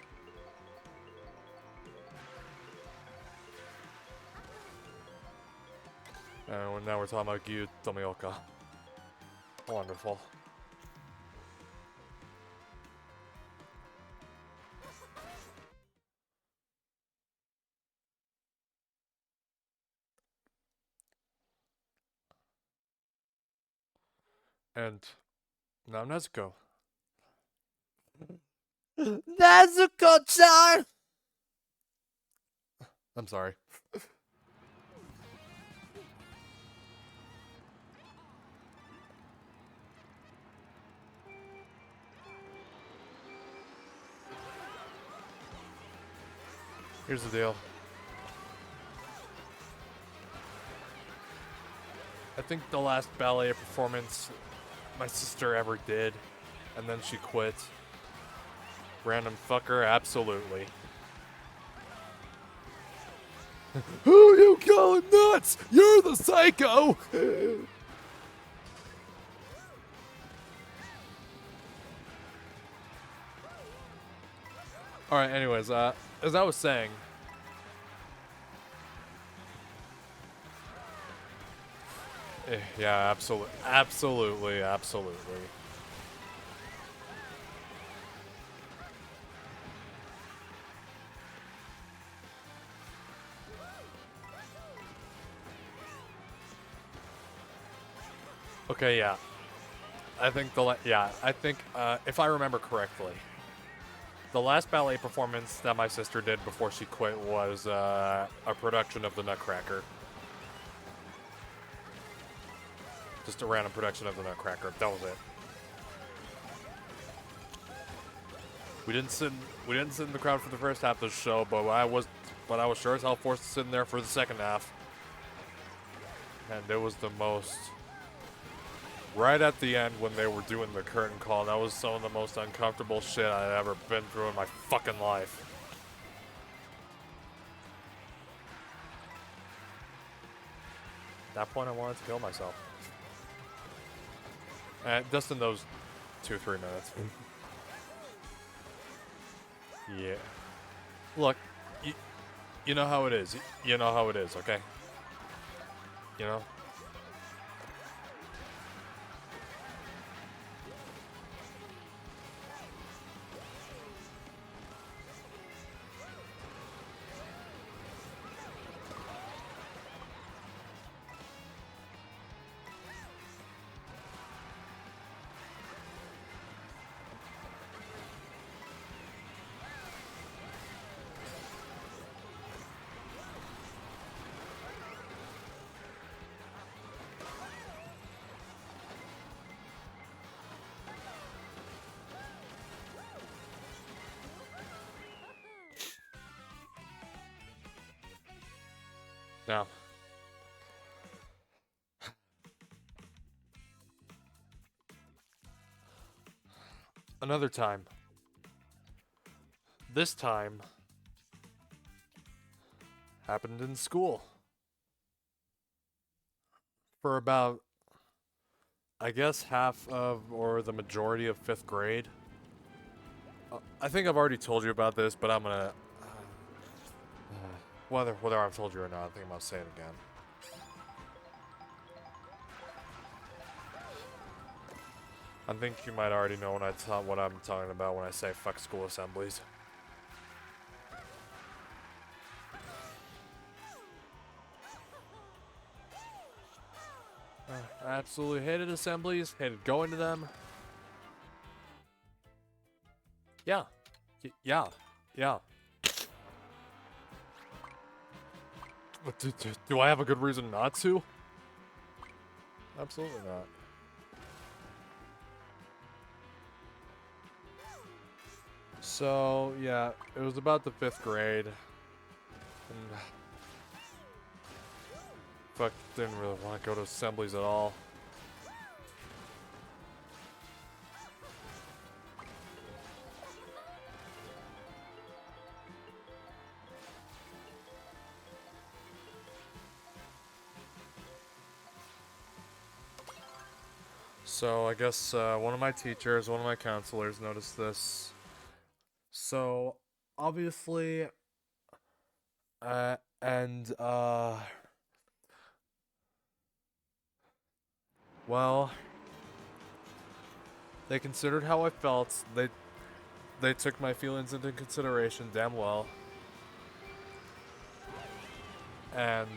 And now we're talking about Gyu Tomioka. Wonderful. And now Nezuko. Nezuko-chan! I'm sorry. Here's the deal. I think the last ballet performance my sister ever did, and then she quit. Random fucker, absolutely. Who you going nuts? You're the psycho! Alright, anyways, as I was saying, yeah, absolutely. Okay, yeah. I think if I remember correctly, the last ballet performance that my sister did before she quit was a production of the Nutcracker. Just a random production of the Nutcracker. That was it. We didn't sit in the crowd for the first half of the show, but I was sure as hell forced to sit in there for the second half. and it was the most... Right at the end when they were doing the curtain call, that was some of the most uncomfortable shit I'd ever been through in my fucking life. At that point, I wanted to kill myself. And just in those 2-3 minutes. Yeah. Look, you know how it is. You know how it is, okay? You know? Now, another time. This time happened in school. For about, I guess, half of, or the majority of 5th grade. I think I've already told you about this, but I'm gonna... Whether I've told you or not, I think I'm gonna say it again. I think you might already know what I'm talking about when I say fuck school assemblies. I absolutely hated assemblies, hated going to them. Yeah. Yeah. But do I have a good reason not to? Absolutely not. So, yeah, it was about the 5th grade. And fuck, didn't really want to go to assemblies at all. So I guess one of my teachers, one of my counselors noticed this. So obviously, well, they considered how I felt. They took my feelings into consideration damn well. And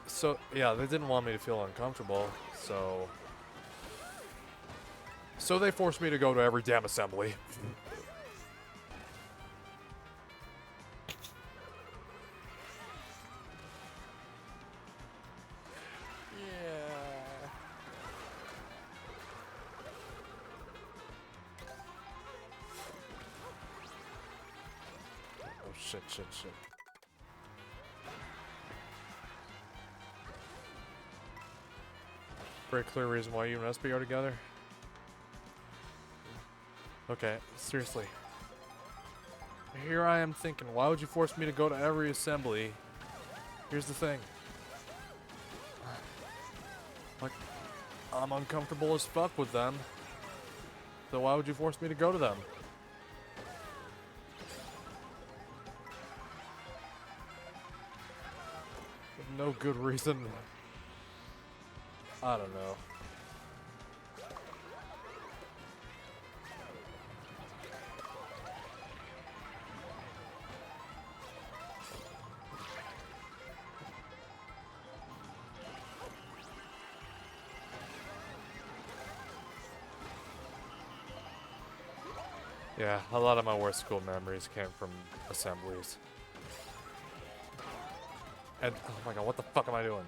so yeah, they didn't want me to feel uncomfortable, so they forced me to go to every damn assembly. Yeah. Oh shit. Very clear reason why you and SB are together. Okay, seriously. Here I am thinking, why would you force me to go to every assembly? Here's the thing. Like, I'm uncomfortable as fuck with them. So why would you force me to go to them? With no good reason. I don't know. Yeah, a lot of my worst school memories came from assemblies. And, oh my god, what the fuck am I doing?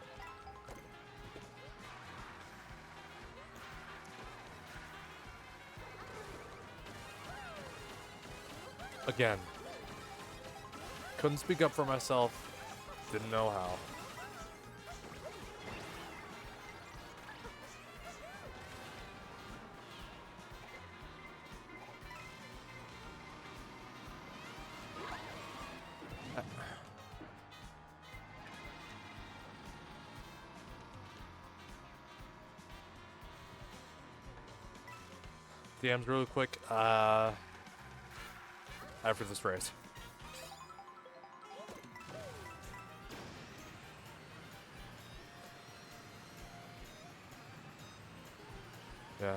Again. Couldn't speak up for myself. Didn't know how. DMs really quick. After this race. Yeah.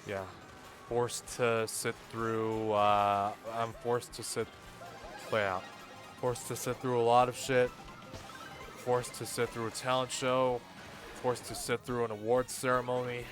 Yeah. Forced to sit through, I'm forced to sit, forced to sit through a lot of shit. Forced to sit through a talent show. Forced to sit through an awards ceremony.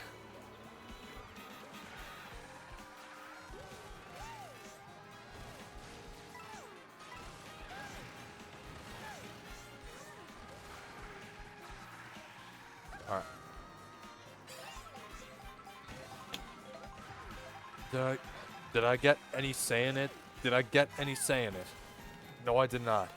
Alright. Did I get any say in it? Did I get any say in it? No, I did not.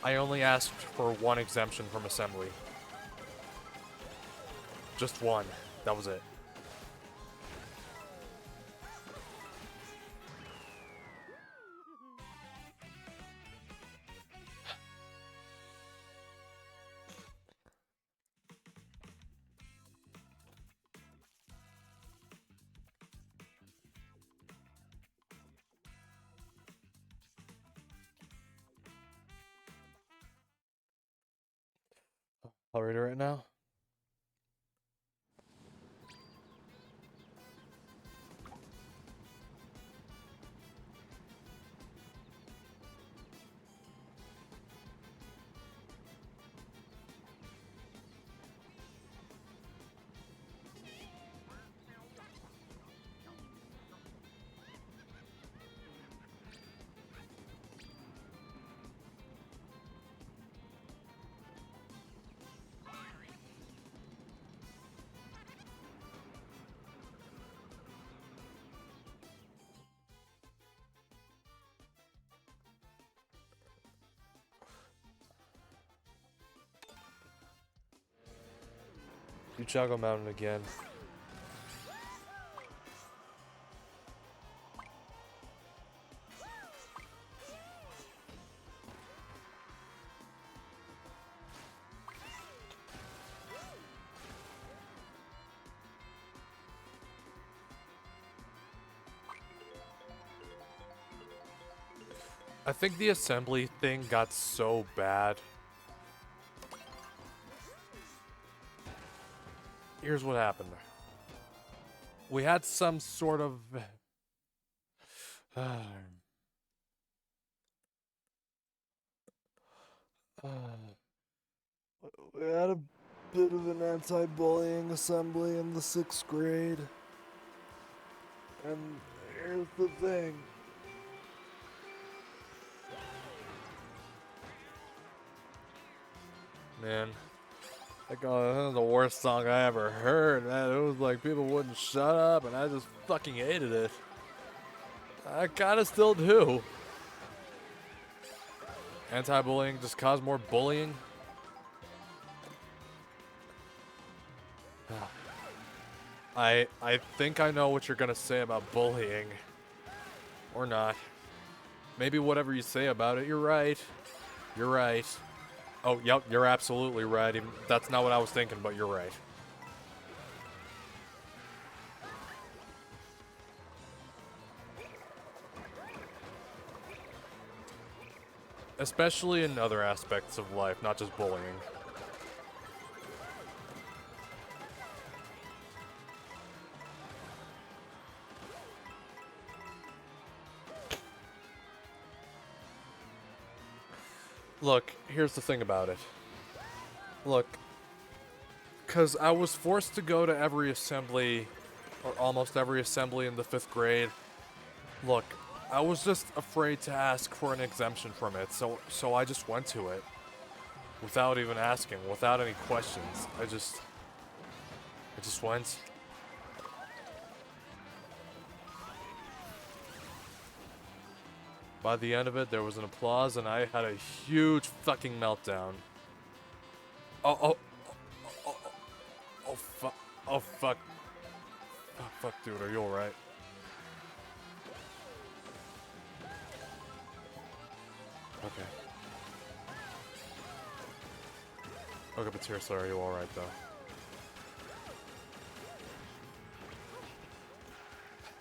I only asked for one exemption from assembly. Just one. That was it. I'll read it right now. You Chago Mountain again. I think the assembly thing got so bad. Here's what happened. We had some sort of... we had a bit of an anti-bullying assembly in the 6th grade. And here's the thing. Man. Like, oh, the worst song I ever heard, man. It was like people wouldn't shut up, and I just fucking hated it. I kinda still do. Anti-bullying just caused more bullying. I think I know what you're gonna say about bullying. Or not. Maybe whatever you say about it, you're right. You're right. Oh, yep, you're absolutely right. Even, that's not what I was thinking, but you're right. Especially in other aspects of life, not just bullying. Look, here's the thing about it. Look, because I was forced to go to every assembly, or almost every assembly in the 5th grade. Look, I was just afraid to ask for an exemption from it, so I just went to it. Without even asking, without any questions. It just went. By the end of it, there was an applause, and I had a huge fucking meltdown. Oh, fuck. Oh, fuck. Oh, fuck, dude, are you alright? Okay. Okay, but seriously, are you alright, though?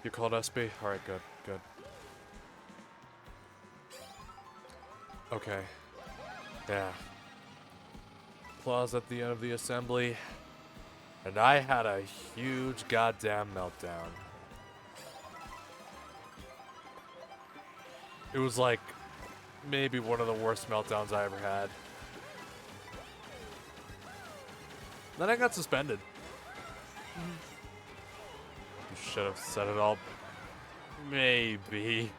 You called SB? Alright, good, good. Okay. Yeah. Applause at the end of the assembly. And I had a huge goddamn meltdown. It was like maybe one of the worst meltdowns I ever had. Then I got suspended. You should have said it all. Maybe.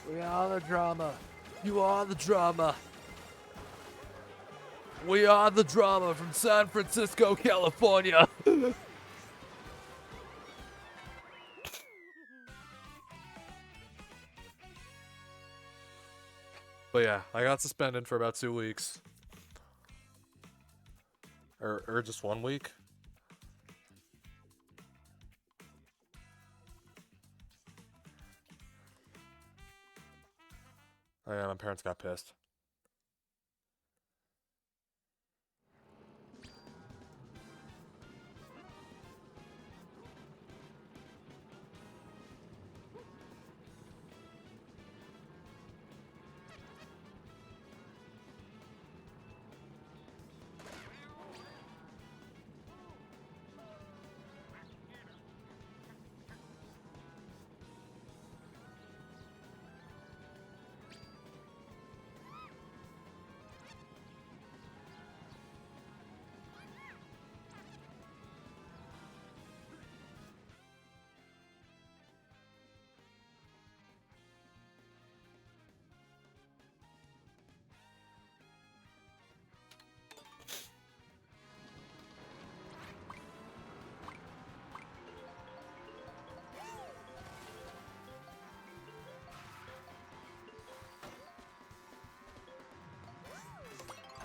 We are the drama. You are the drama. We are the drama from San Francisco, California. But yeah, I got suspended for about 2 weeks. Or just 1 week. Oh yeah, my parents got pissed.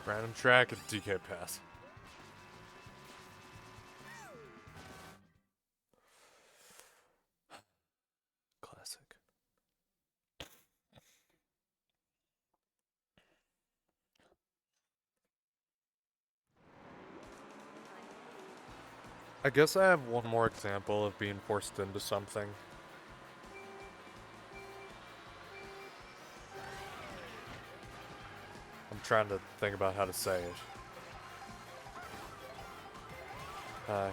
Random track and DK pass. Classic. I guess I have one more example of being forced into something. I'm trying to think about how to say it.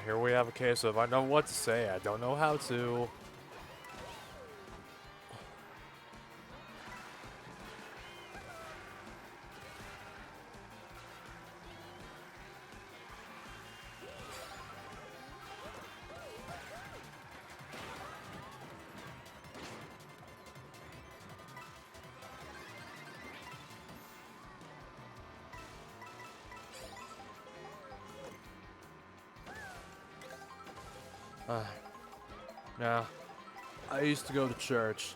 Here we have a case of I know what to say, I don't know how to. Now, I used to go to church.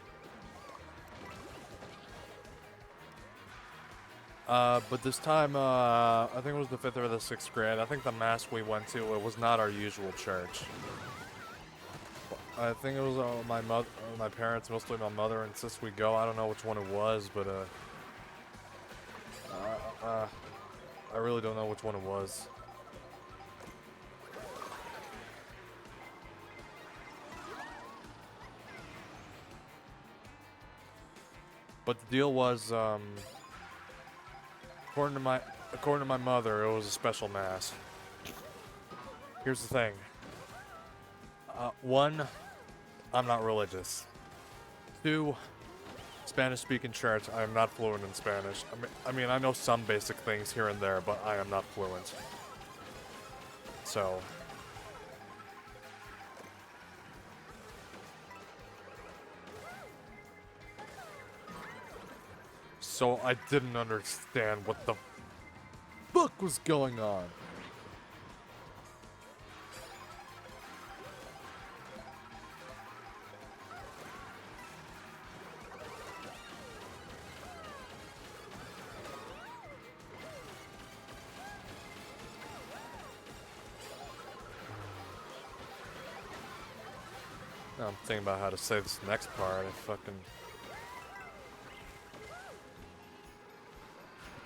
But this time, I think it was the 5th or the 6th grade. I think the mass we went to, it was not our usual church. I think it was my parents, mostly my mother, insist we go. I don't know which one it was, but I really don't know which one it was. But the deal was, according to my mother, it was a special mass. Here's the thing. One, I'm not religious. Two, Spanish-speaking church. I am not fluent in Spanish. I mean, I know some basic things here and there, but I am not fluent. So, so I didn't understand what the fuck was going on. Now I'm thinking about how to say this next part. I fucking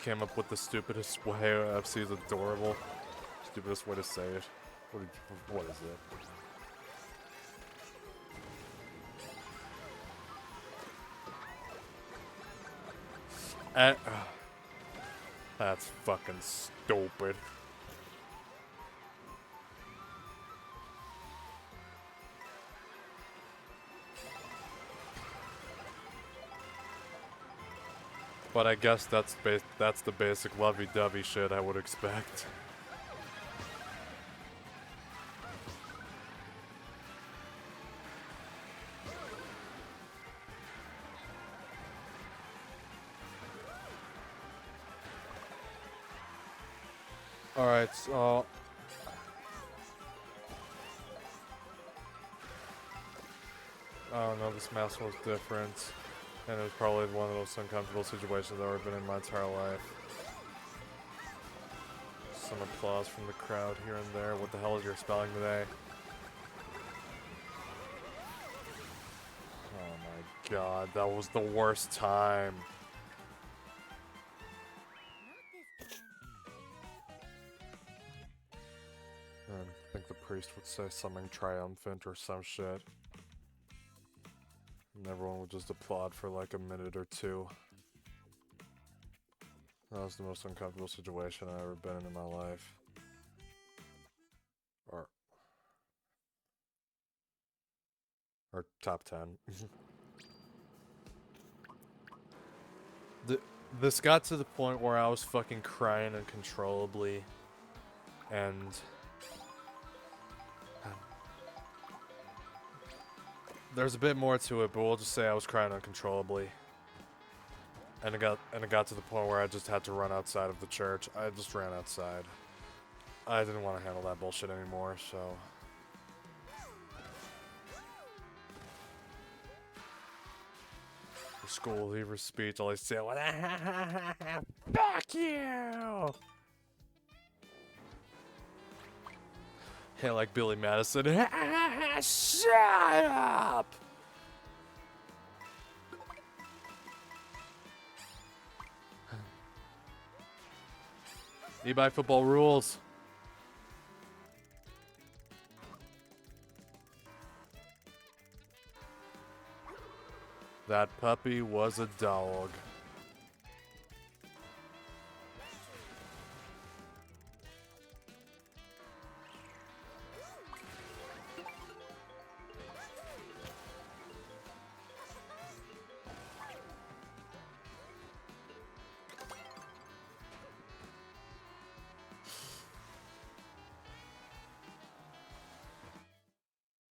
came up with the stupidest way. FC is adorable. Stupidest way to say it. What is it? That's fucking stupid. But I guess that's the basic lovey-dovey shit I would expect. Alright, so oh no, this mask was different. And it was probably one of those uncomfortable situations I've ever been in my entire life. Some applause from the crowd here and there. What the hell is your spelling today? Oh my god, that was the worst time. I think the priest would say something triumphant or some shit. And everyone would just applaud for like a minute or two. That was the most uncomfortable situation I've ever been in my life. Or top 10. This got to the point where I was fucking crying uncontrollably. And there's a bit more to it, but we'll just say I was crying uncontrollably. And it got to the point where I just had to run outside of the church. I just ran outside. I didn't want to handle that bullshit anymore, so. The school leaver speech, all I say, fuck you! Hey, like Billy Madison, shut up! E-bike football rules. That puppy was a dog.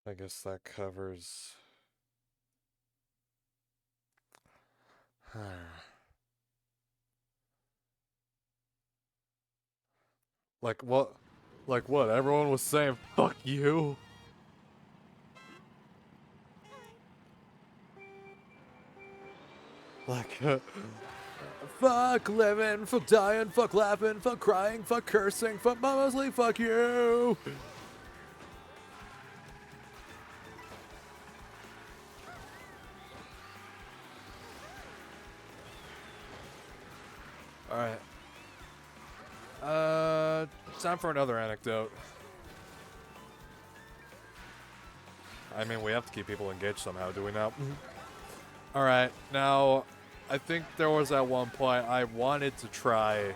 I guess that covers. Like what? Like what? Everyone was saying, fuck you. Like, fuck living, fuck dying, fuck laughing, fuck crying, fuck cursing, fuck mostly fuck you. Alright. Time for another anecdote. I mean, we have to keep people engaged somehow, do we not? Alright, now, I think there was at one point I wanted to try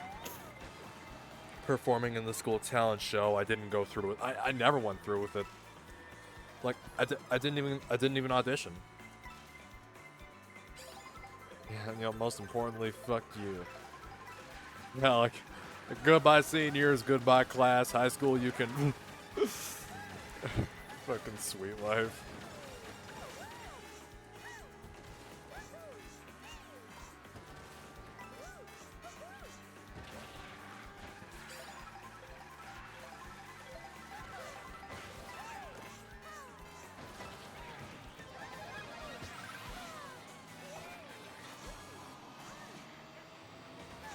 performing in the school talent show. I didn't go through with it. I never went through with it. Like, I didn't even audition. Yeah, you know, most importantly, fuck you. Yeah, like, goodbye seniors, goodbye class, high school, you can... Fucking sweet life.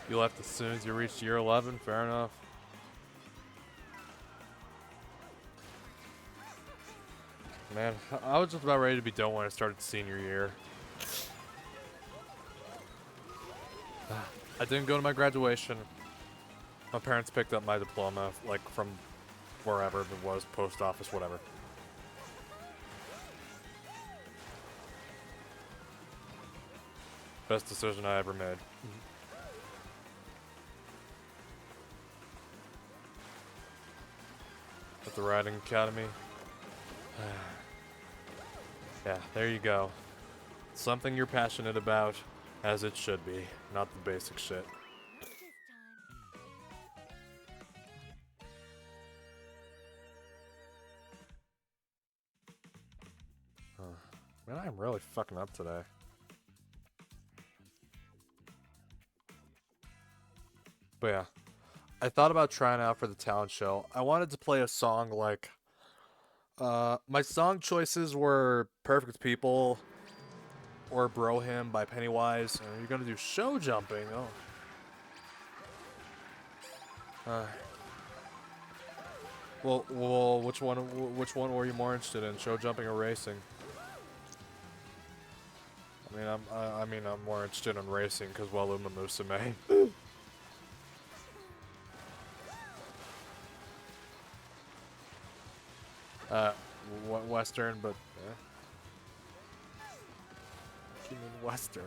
You left as soon as you reached year 11? Fair enough. Man, I was just about ready to be done when I started senior year. I didn't go to my graduation. My parents picked up my diploma, like, from wherever it was, post office, whatever. Best decision I ever made. At the Riding Academy. Yeah, there you go. Something you're passionate about, as it should be, not the basic shit. Man, I'm really fucking up today. But yeah, I thought about trying out for the talent show. I wanted to play a song like, my song choices were Perfect People or Bro Him by Pennywise. And you're gonna do show jumping. Oh. Well, which one were you more interested in, show jumping or racing? I mean, I'm more interested in racing because Waluma Musume. Western, but you mean Western?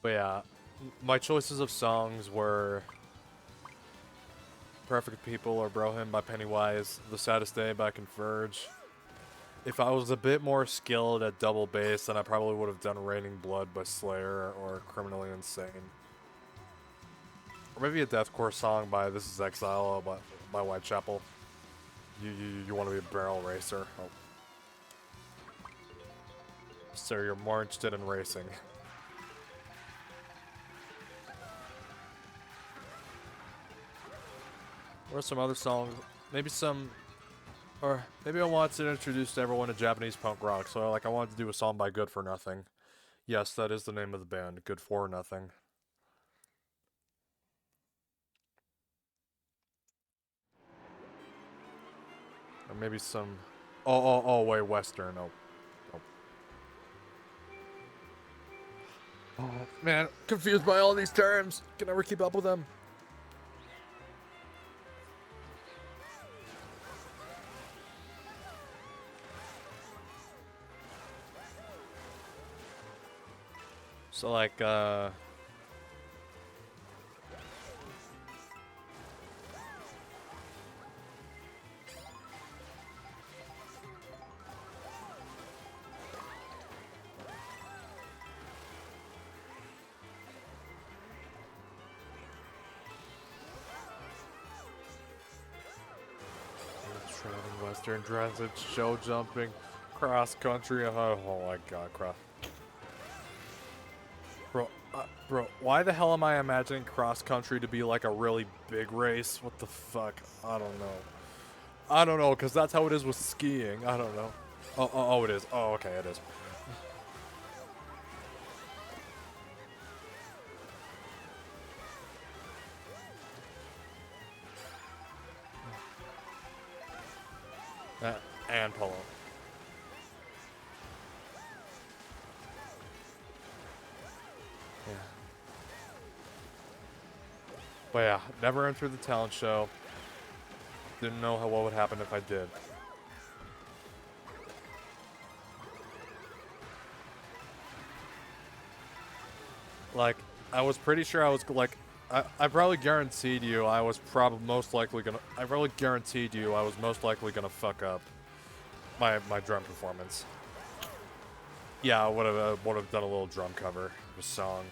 But yeah, my choices of songs were Perfect People or Bro Him by Pennywise, The Saddest Day by Converge. If I was a bit more skilled at double bass, then I probably would have done Raining Blood by Slayer or Criminally Insane. Or maybe a deathcore song by This Is Exile by Whitechapel. You want to be a barrel racer. Oh. So you're more interested in racing. Or some other songs. Maybe some... Or maybe I wanted to introduce everyone to Japanese punk rock. So like I wanted to do a song by Good For Nothing. Yes, that is the name of the band. Good For Nothing. Or maybe some... Oh, wait, Western. Oh. Oh, man, confused by all these terms. Can never keep up with them. So like, Training Western Transit, show jumping, cross country. Oh my god, cross. Bro, why the hell am I imagining cross country to be like a really big race? What the fuck? I don't know, because that's how it is with skiing. I don't know. Oh, it is. Oh, okay, it is. And polo. Yeah. But yeah, never entered the talent show. Didn't know what would happen if I did. Like, I was pretty sure I was like, I probably guaranteed you I was probably most likely gonna. I probably guaranteed you I was most likely gonna fuck up my drum performance. Yeah, I would have done a little drum cover of a song.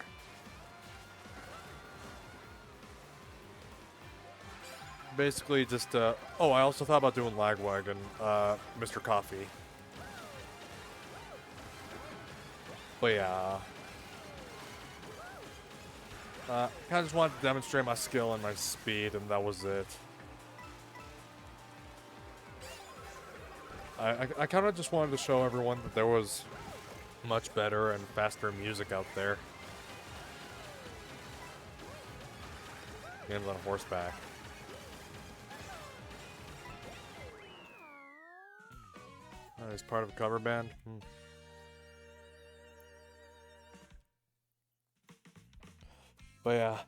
Basically, just oh, I also thought about doing Lagwagon, Mr. Coffee. But yeah. I kind of just wanted to demonstrate my skill and my speed, and that was it. I kind of just wanted to show everyone that there was much better and faster music out there. Games on horseback. Oh, he's part of a cover band? But yeah.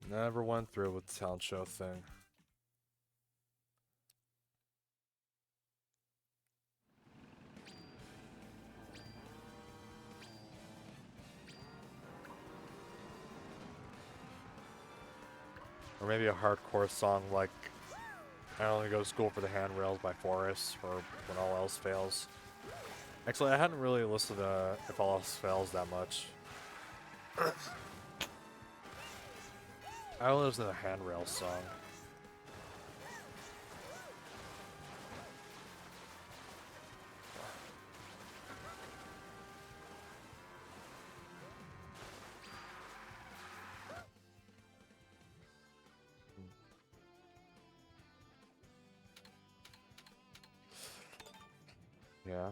Never went through with the talent show thing. Or maybe a hardcore song like I Only Go to School for the Handrails by Forrest, or When All Else Fails. Actually, I hadn't really listened to If All Else Fails that much. I only listened to the Handrails song. Yeah.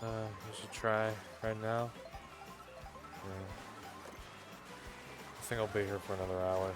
We should try right now. Yeah. I think I'll be here for another hour.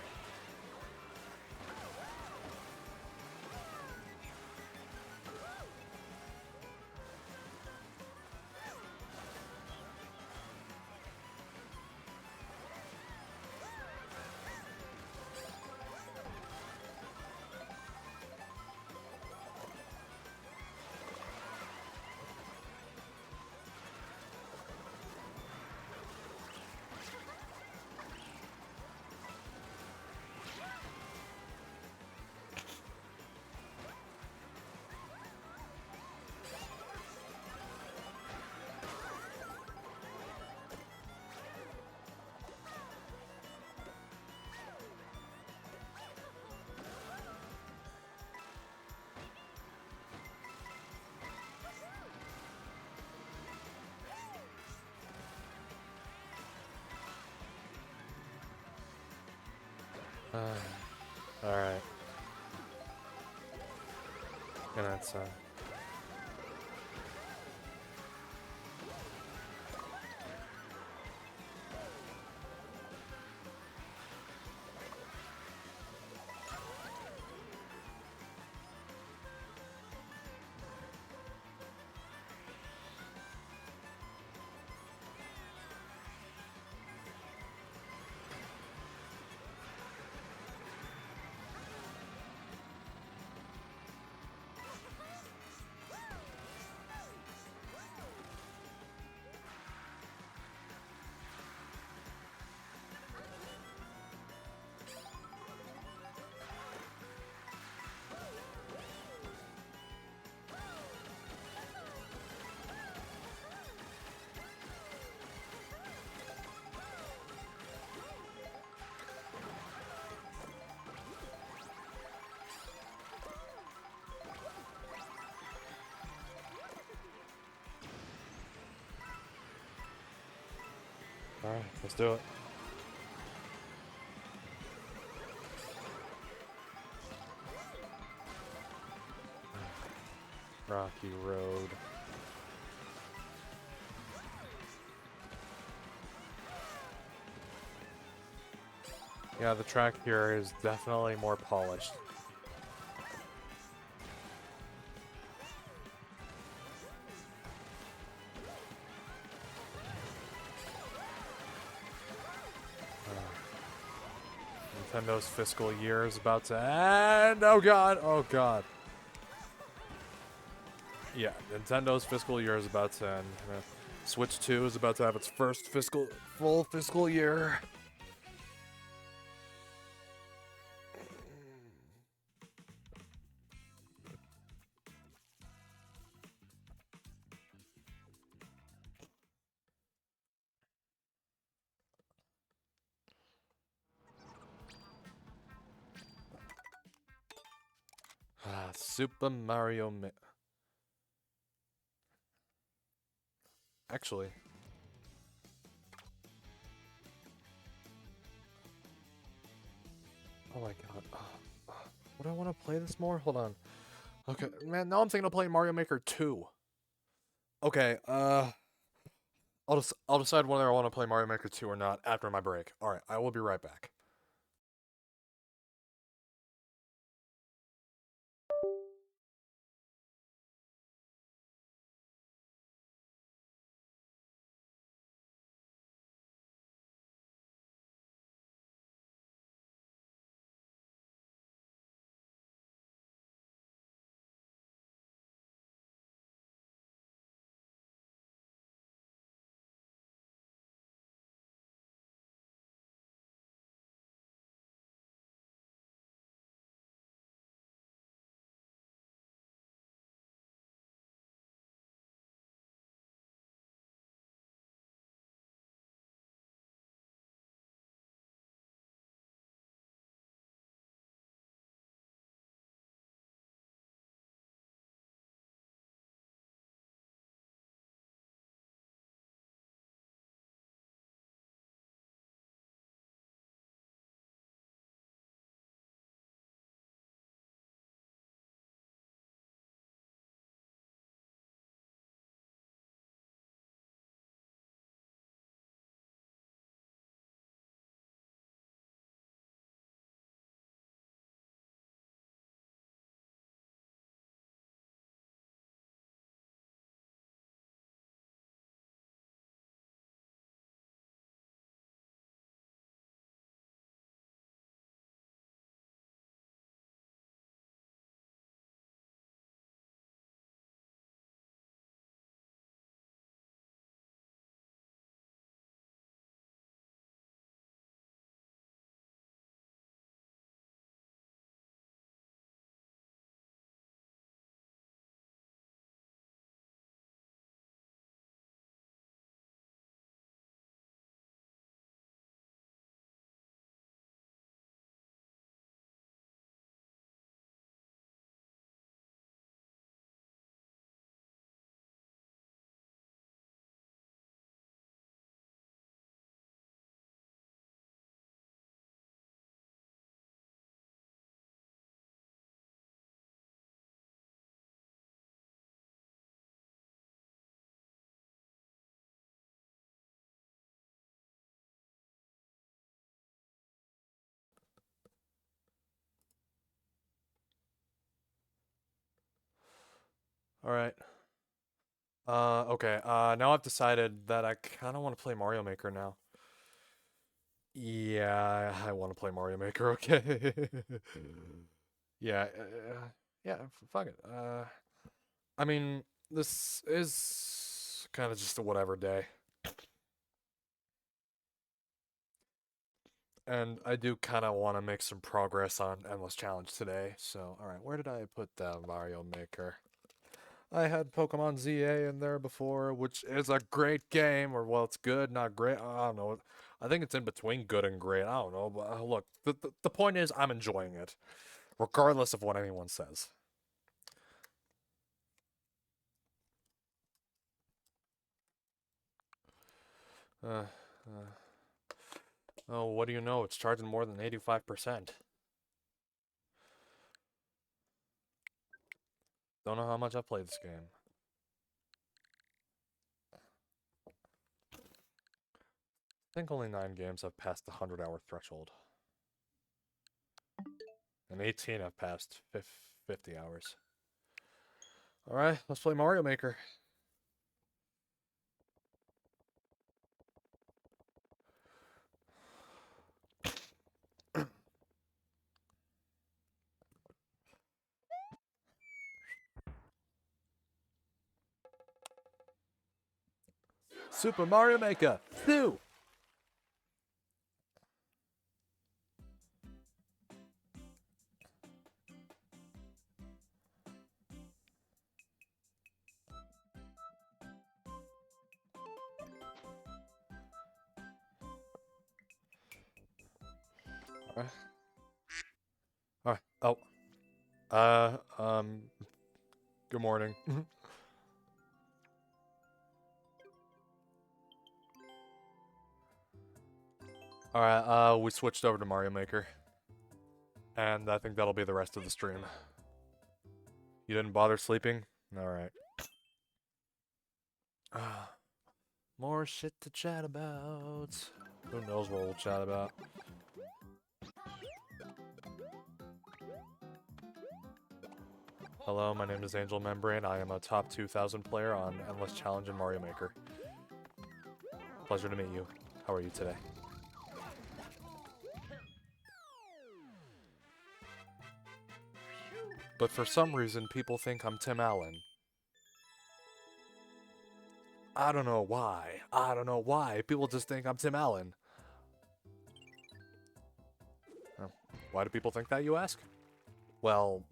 Alright. And that's alright, let's do it. Rocky Road. Yeah, the track here is definitely more polished. Nintendo's fiscal year is about to end. Oh god, oh god. Yeah, Nintendo's fiscal year is about to end. Switch 2 is about to have its first full fiscal year. Super Mario Actually. Oh my god. Would I want to play this more? Hold on. Okay, man, now I'm thinking of playing Mario Maker 2. Okay, I'll decide whether I want to play Mario Maker 2 or not after my break. Alright, I will be right back. Alright. Okay. Now I've decided that I kind of want to play Mario Maker now. Yeah, I want to play Mario Maker, okay. Yeah, yeah, fuck it. I mean, this is kind of just a whatever day. And I do kind of want to make some progress on Endless Challenge today. So, alright, where did I put that Mario Maker? I had Pokemon ZA in there before, which is a great game, or well, it's good, not great. I don't know. I think it's in between good and great. I don't know, but look, the point is, I'm enjoying it, regardless of what anyone says. Uh, oh, what do you know? It's charging more than 85%. Don't know how much I played this game. I think only 9 games have passed the 100-hour threshold. And 18 have passed 50 hours. Alright, let's play Mario Maker. Super Mario Maker. Phew. Alright. Oh. Good morning. Alright, we switched over to Mario Maker. And I think that'll be the rest of the stream. You didn't bother sleeping? Alright. More shit to chat about. Who knows what we'll chat about? Hello, my name is Angel Membrane. I am a top 2000 player on Endless Challenge in Mario Maker. Pleasure to meet you. How are you today? But for some reason, people think I'm Tim Allen. I don't know why. I don't know why. People just think I'm Tim Allen. Why do people think that, you ask? Well,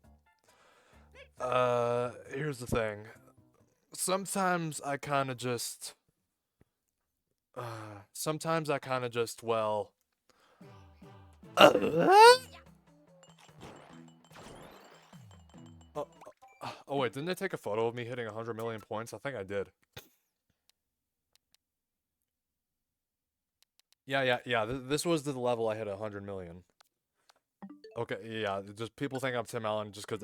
here's the thing. Sometimes I kind of just... well... Oh wait, didn't they take a photo of me hitting 100 million points? I think I did. Yeah, this was the level I hit 100 million. Okay, yeah, just people think I'm Tim Allen just because...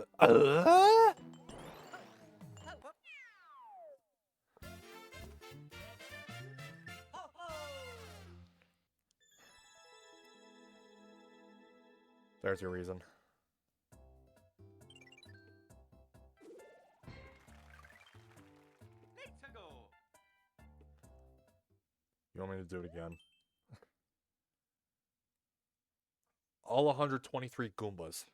There's your reason. You want me to do it again? All 123 Goombas.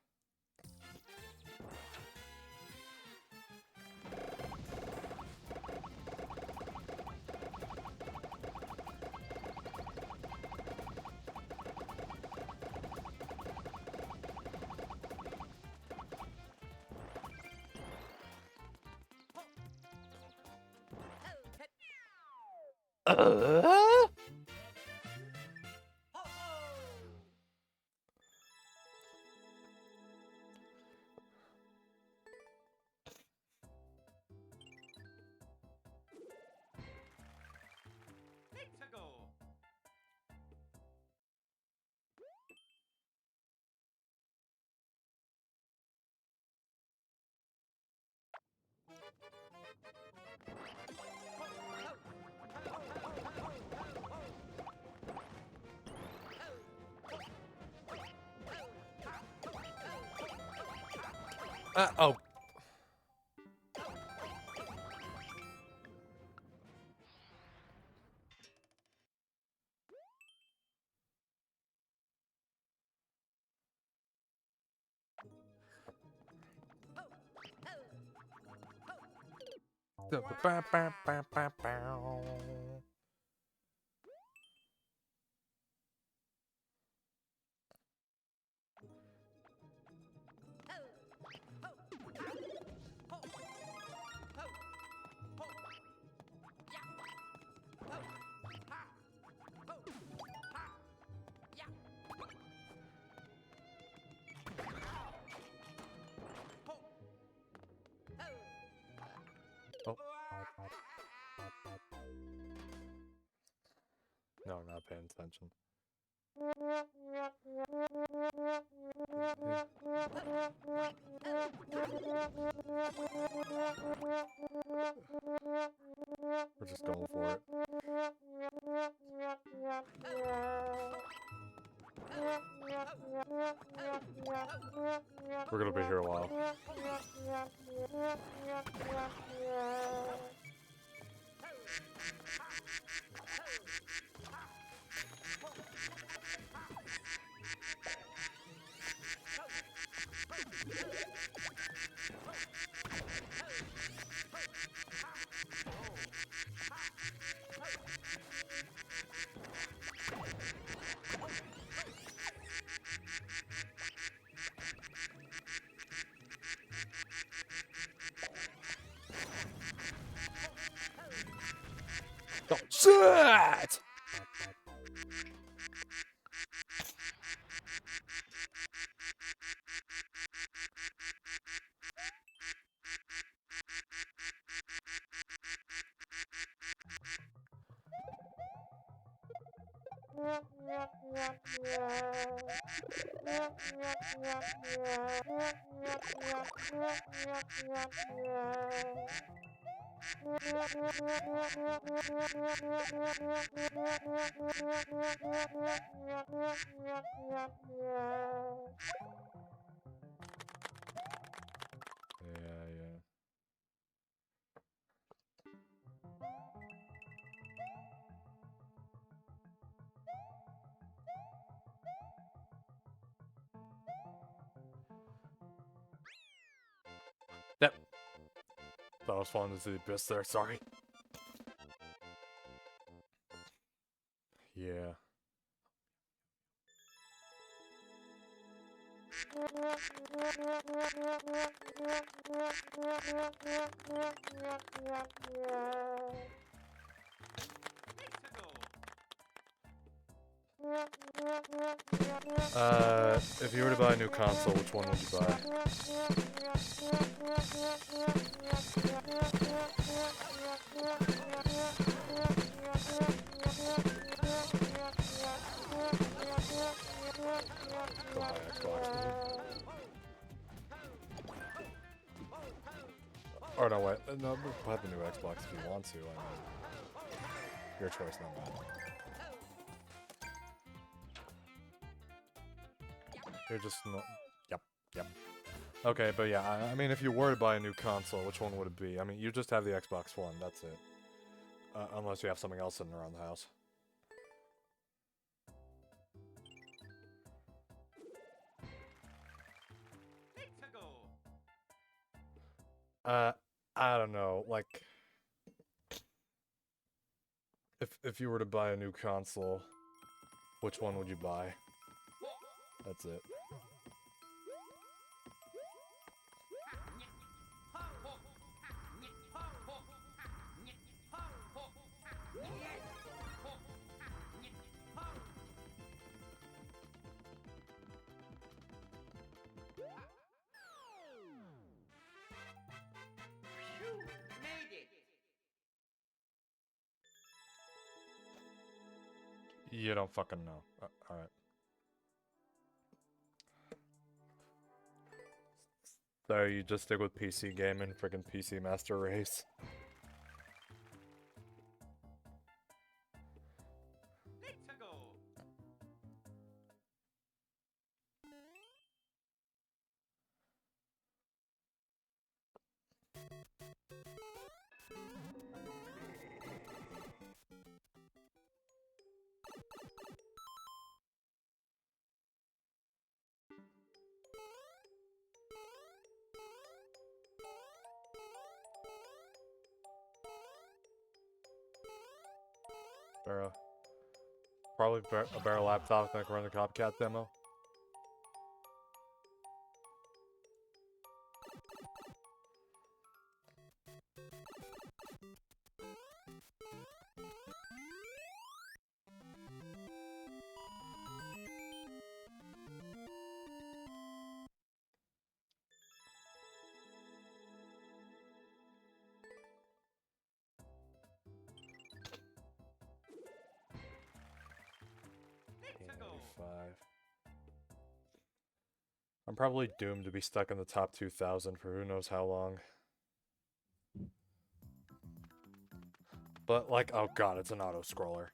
Oh. Oh. No, I'm not paying attention. We're just going for it. We're gonna be here a while. shit! Yeah. Yep. That was fun to see the abyss there, sorry. Yeah. If you were to buy a new console, which one would you buy? Go buy Xbox. Or no, wait. No, buy the new Xbox if you want to. I mean, your choice, not mine. You're just not... Yep. Okay, but yeah, I mean, if you were to buy a new console, which one would it be? I mean, you just have the Xbox One, that's it. Unless you have something else sitting around the house. I don't know, like... If you were to buy a new console, which one would you buy? That's it. You don't fucking know. Alright. So you just stick with PC gaming, friggin' PC Master Race. Probably a better laptop that can run the Copcat demo. I'm probably doomed to be stuck in the top 2,000 for who knows how long. But, like, oh god, it's an auto-scroller.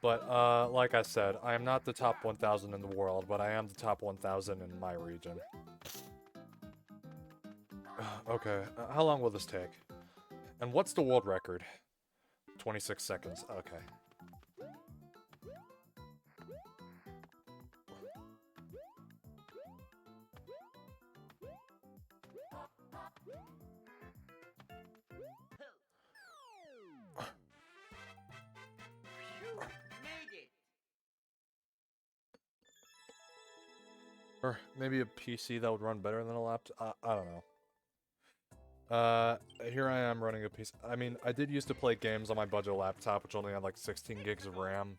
But, like I said, I am not the top 1,000 in the world, but I am the top 1,000 in my region. Okay, how long will this take? And what's the world record? 26 seconds, okay. Or maybe a PC that would run better than a laptop. I don't know. Here I am running a piece. I mean, I did used to play games on my budget laptop, which only had like 16 gigs of RAM.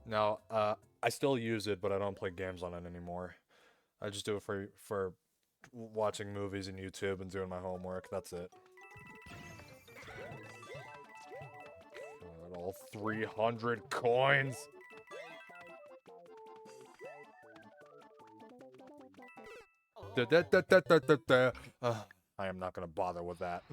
Now, I still use it, but I don't play games on it anymore. I just do it for watching movies and YouTube and doing my homework. That's it. God, all 300 coins. Da, da, da, da, da, da, da. I am not gonna bother with that.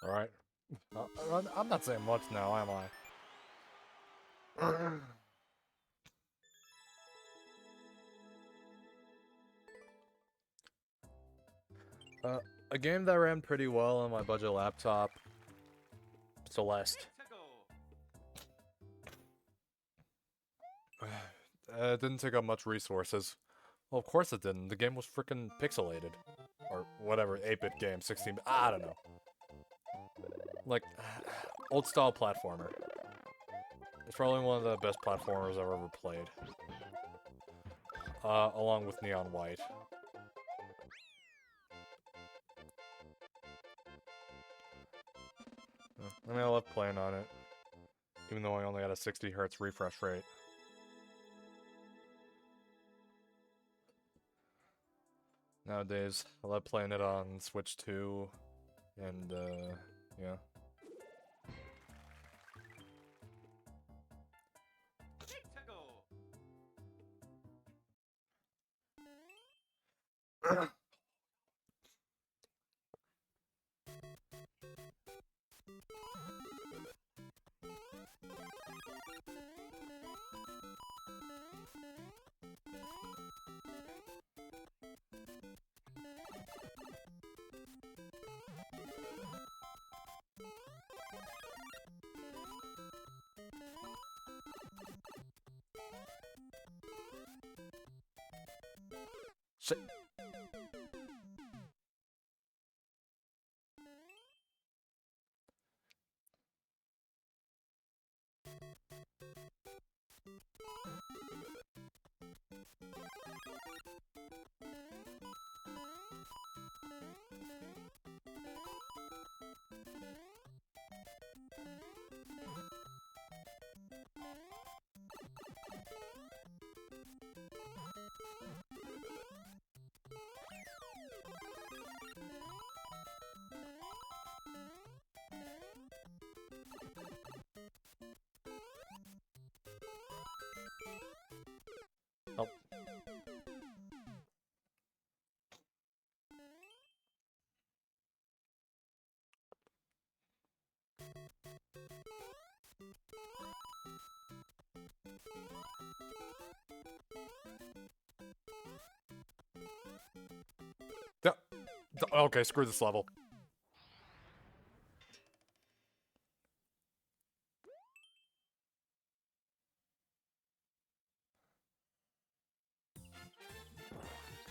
All right. I'm not saying much now, am I? A game that ran pretty well on my budget laptop. Celeste. It didn't take up much resources. Well, of course it didn't. The game was freaking pixelated. Or whatever, 8-bit game, 16 I don't know. Like, old style platformer. It's probably one of the best platformers I've ever played. Along with Neon White. I mean, I love playing on it. Even though I only had a 60 Hz refresh rate. Nowadays, I love playing it on Switch 2, and, yeah. Shit. Okay, screw this level.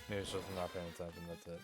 Maybe it's just not paying attention, that's it.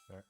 There.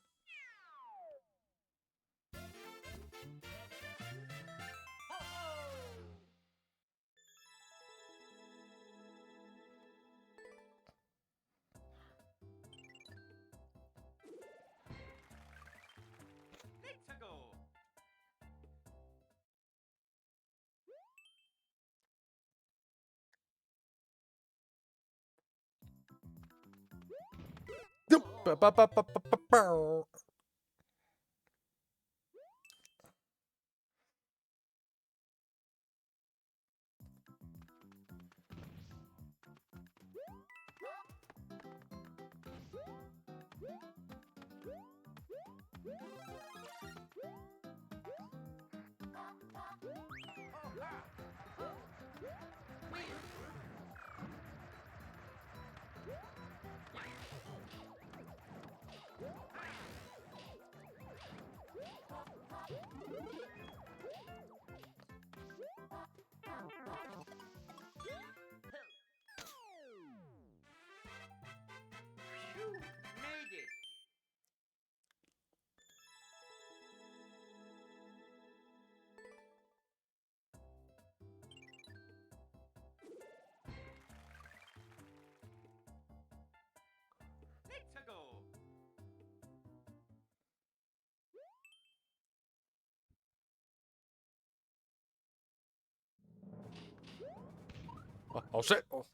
Oh shit! Oh.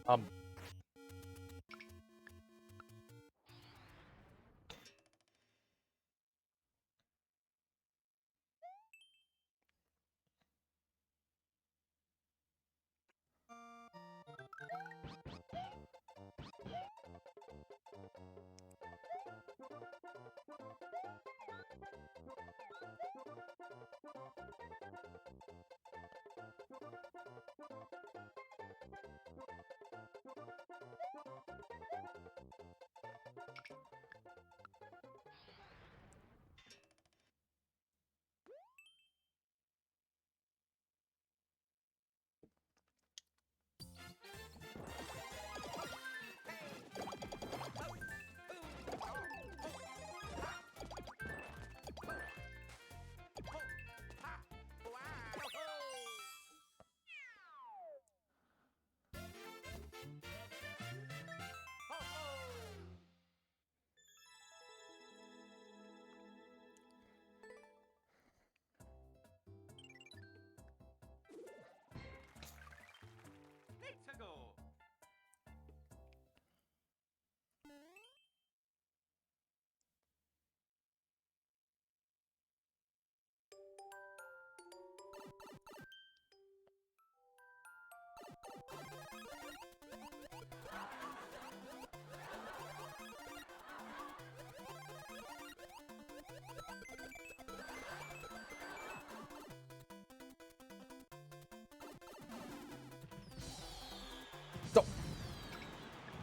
Um.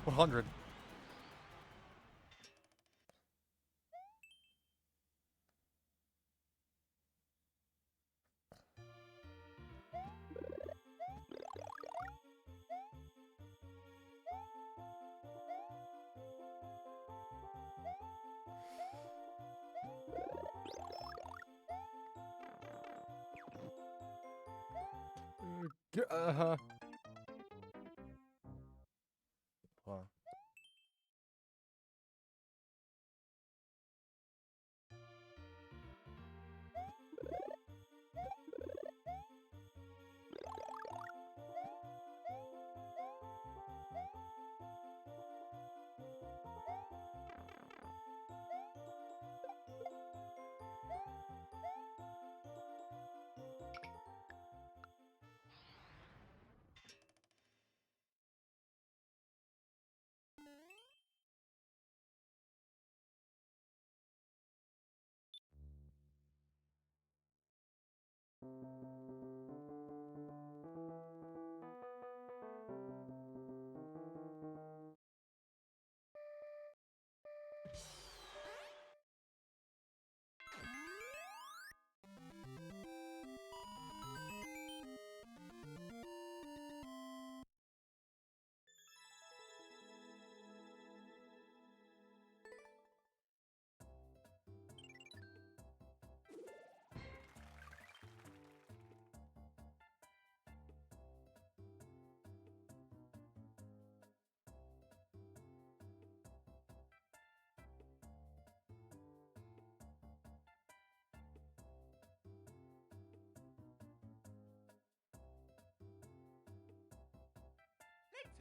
100. Uh-huh. Huh.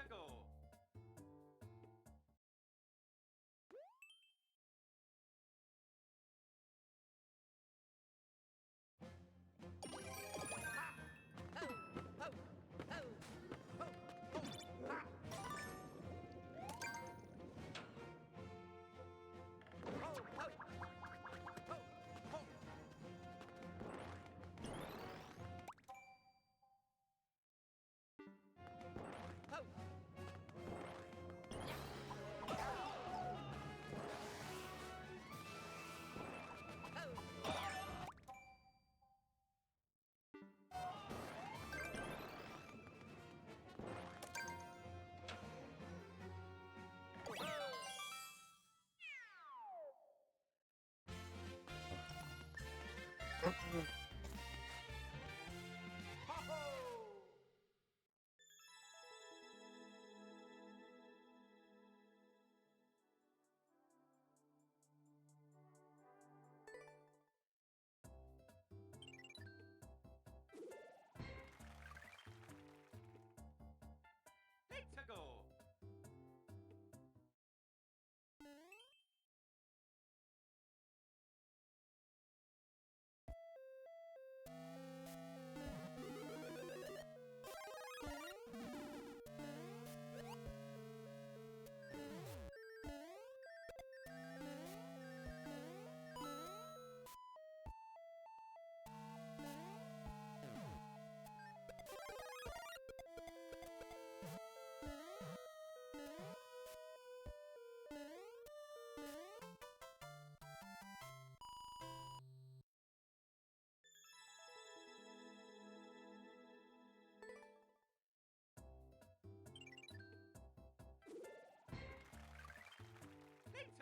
Neko. Neko.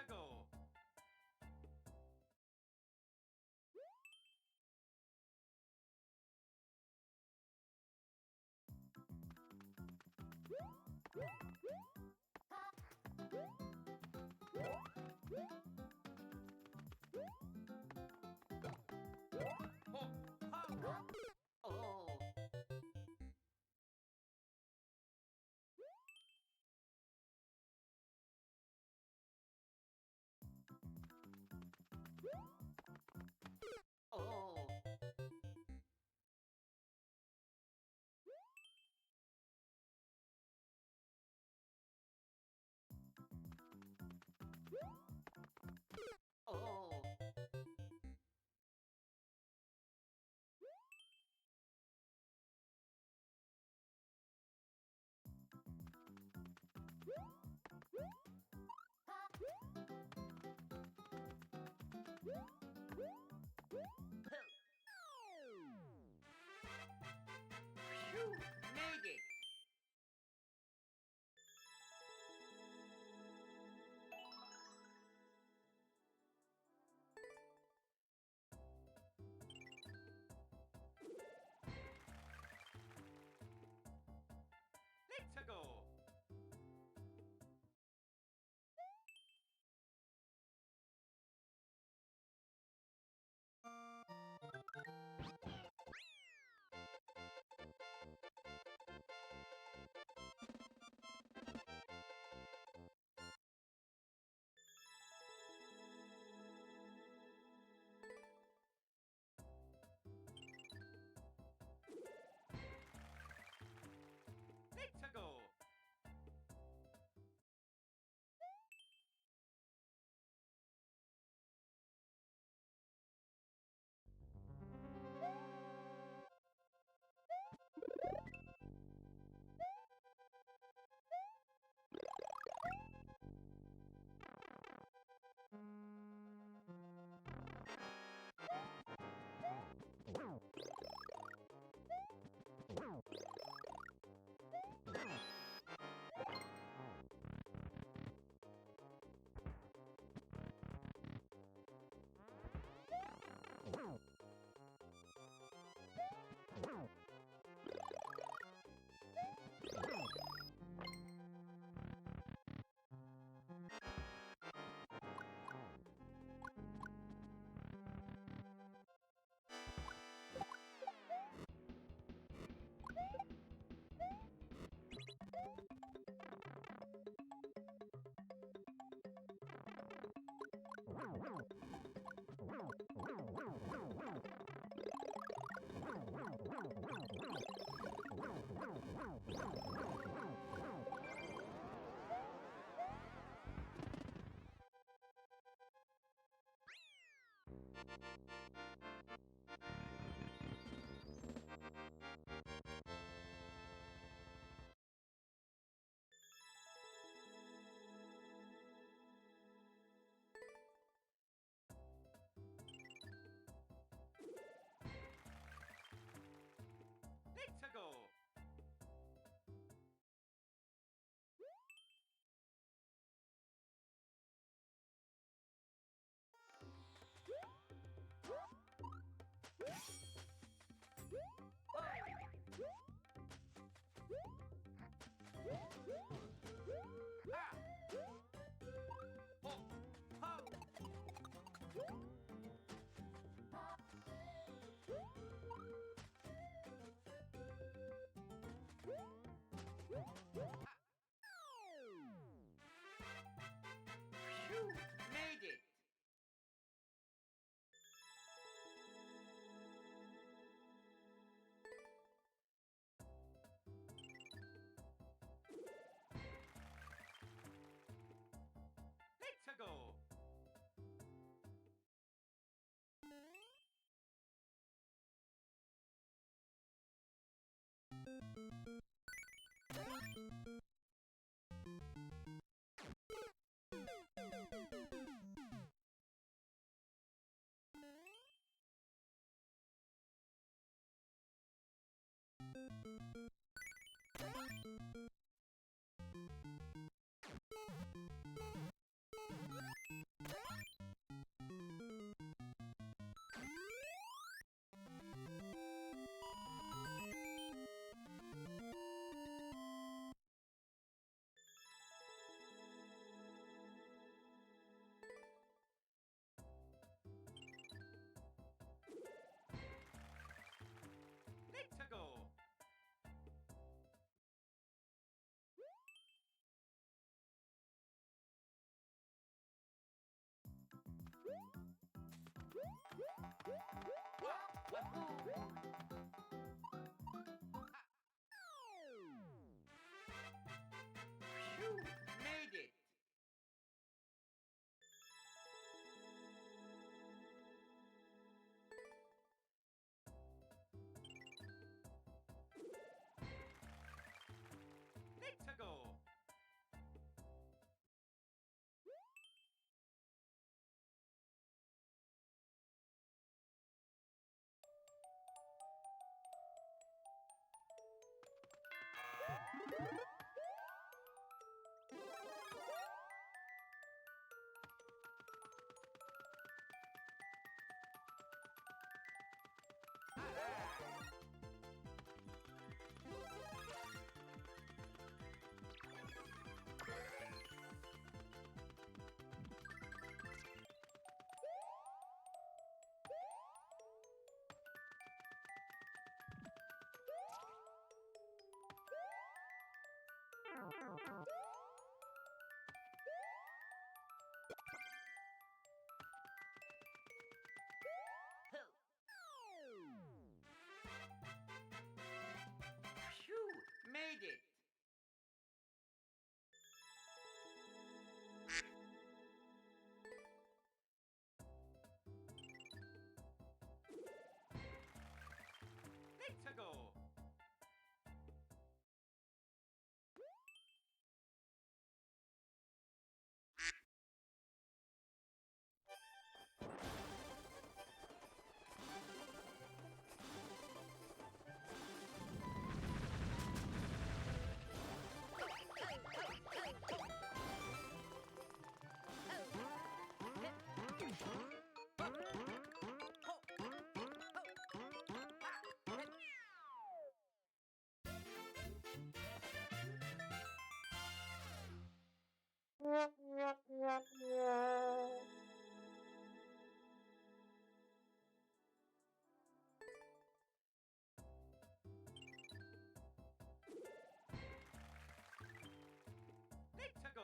Neko. Oh. Oh. Phew, made it. Let's go. Let's go. Let's go. Ah! Ho! Ho! Phew, made it. Let's go. Let's go. Let's go. Let's go.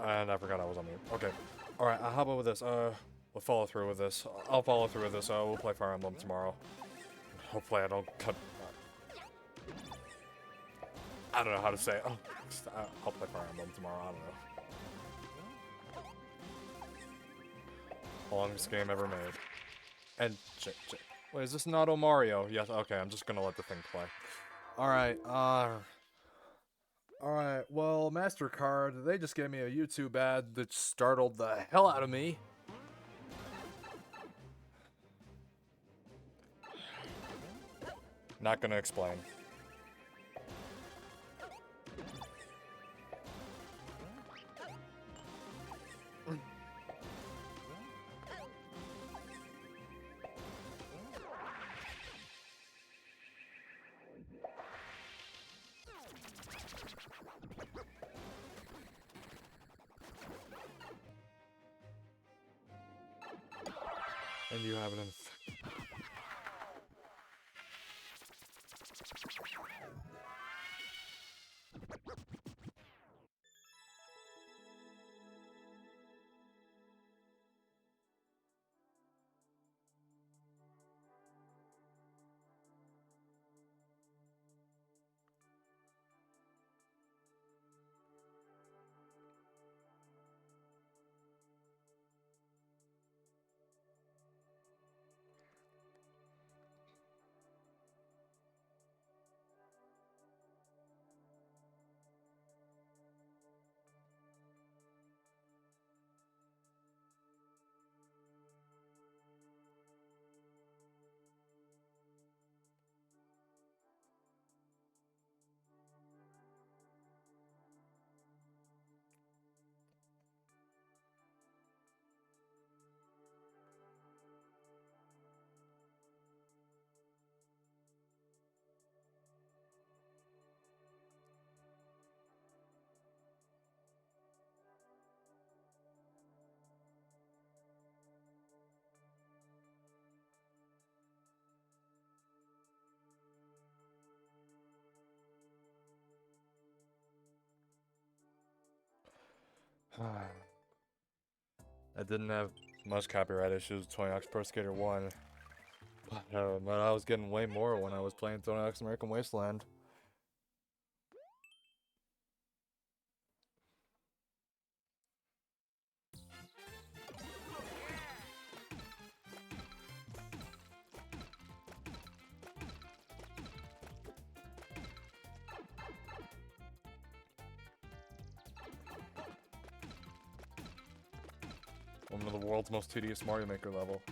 And I forgot I was on mute. Okay. Alright, how about with this? We'll follow through with this. I'll follow through with this. We'll play Fire Emblem tomorrow. Hopefully I don't cut... I don't know how to say it. I'll play Fire Emblem tomorrow. I don't know. Longest game ever made. And... Wait, is this an Auto Mario? Yes, okay, I'm just gonna let the thing play. Alright, Alright, well, MasterCard, they just gave me a YouTube ad that startled the hell out of me. Not gonna explain. And you have an I didn't have much copyright issues with Tony Hawk's Pro Skater 1. But I was getting way more when I was playing Tony Hawk's American Wasteland. One of the world's most tedious Mario Maker level.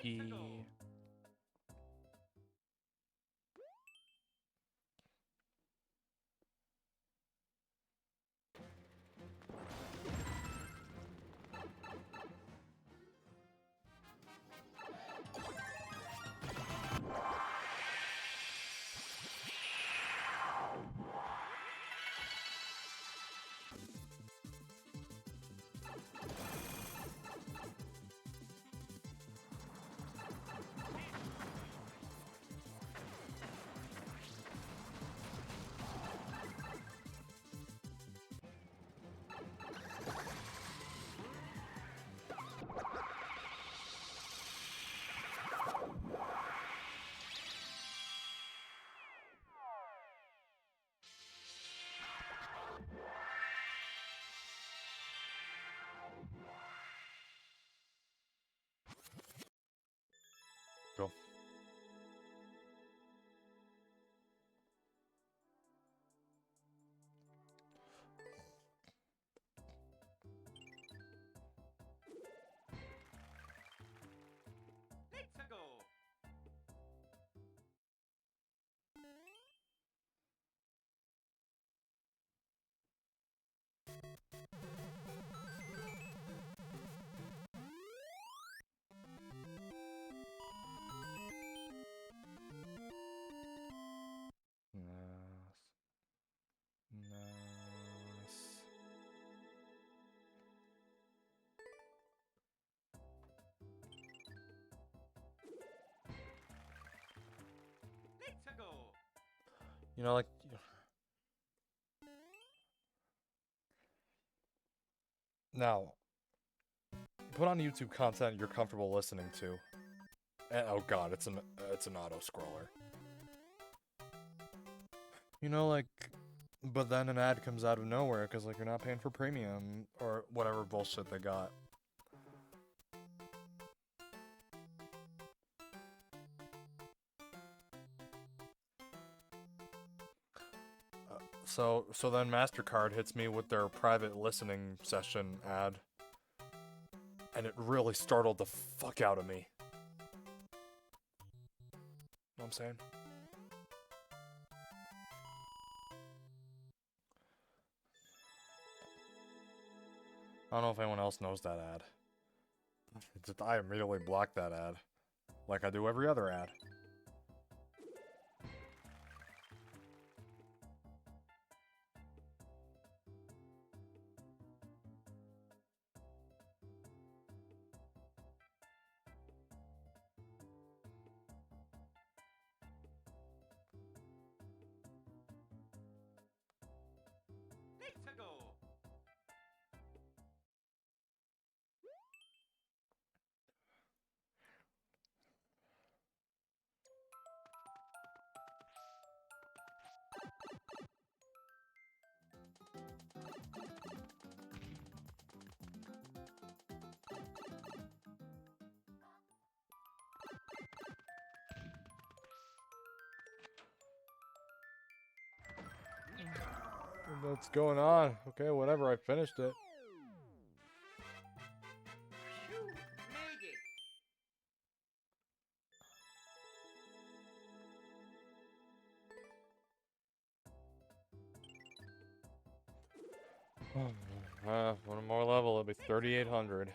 P. Go. Let's go. Nice. Let's go. You know, like, now, put on YouTube content you're comfortable listening to. And, oh god, it's an auto scroller. You know, like, but then an ad comes out of nowhere because like you're not paying for premium or whatever bullshit they got. So then MasterCard hits me with their private listening session ad. And it really startled the fuck out of me. Know what I'm saying? I don't know if anyone else knows that ad. I immediately blocked that ad. Like I do every other ad. Let's go. What's going on? Okay, whatever, I finished it. Phew, made it. One more level, it'll be 3,800.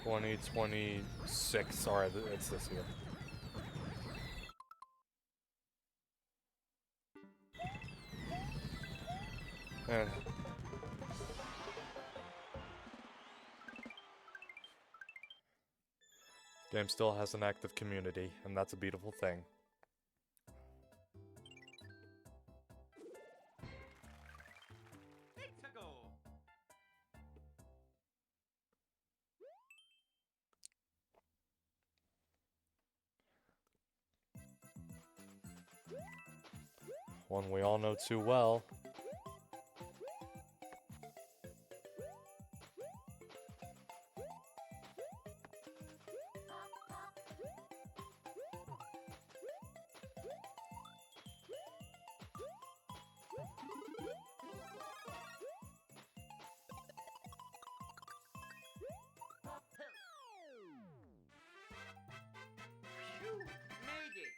2026. Sorry, it's this year. And game still has an active community, and that's a beautiful thing. Let's go. One we all know too well. Phew, made it.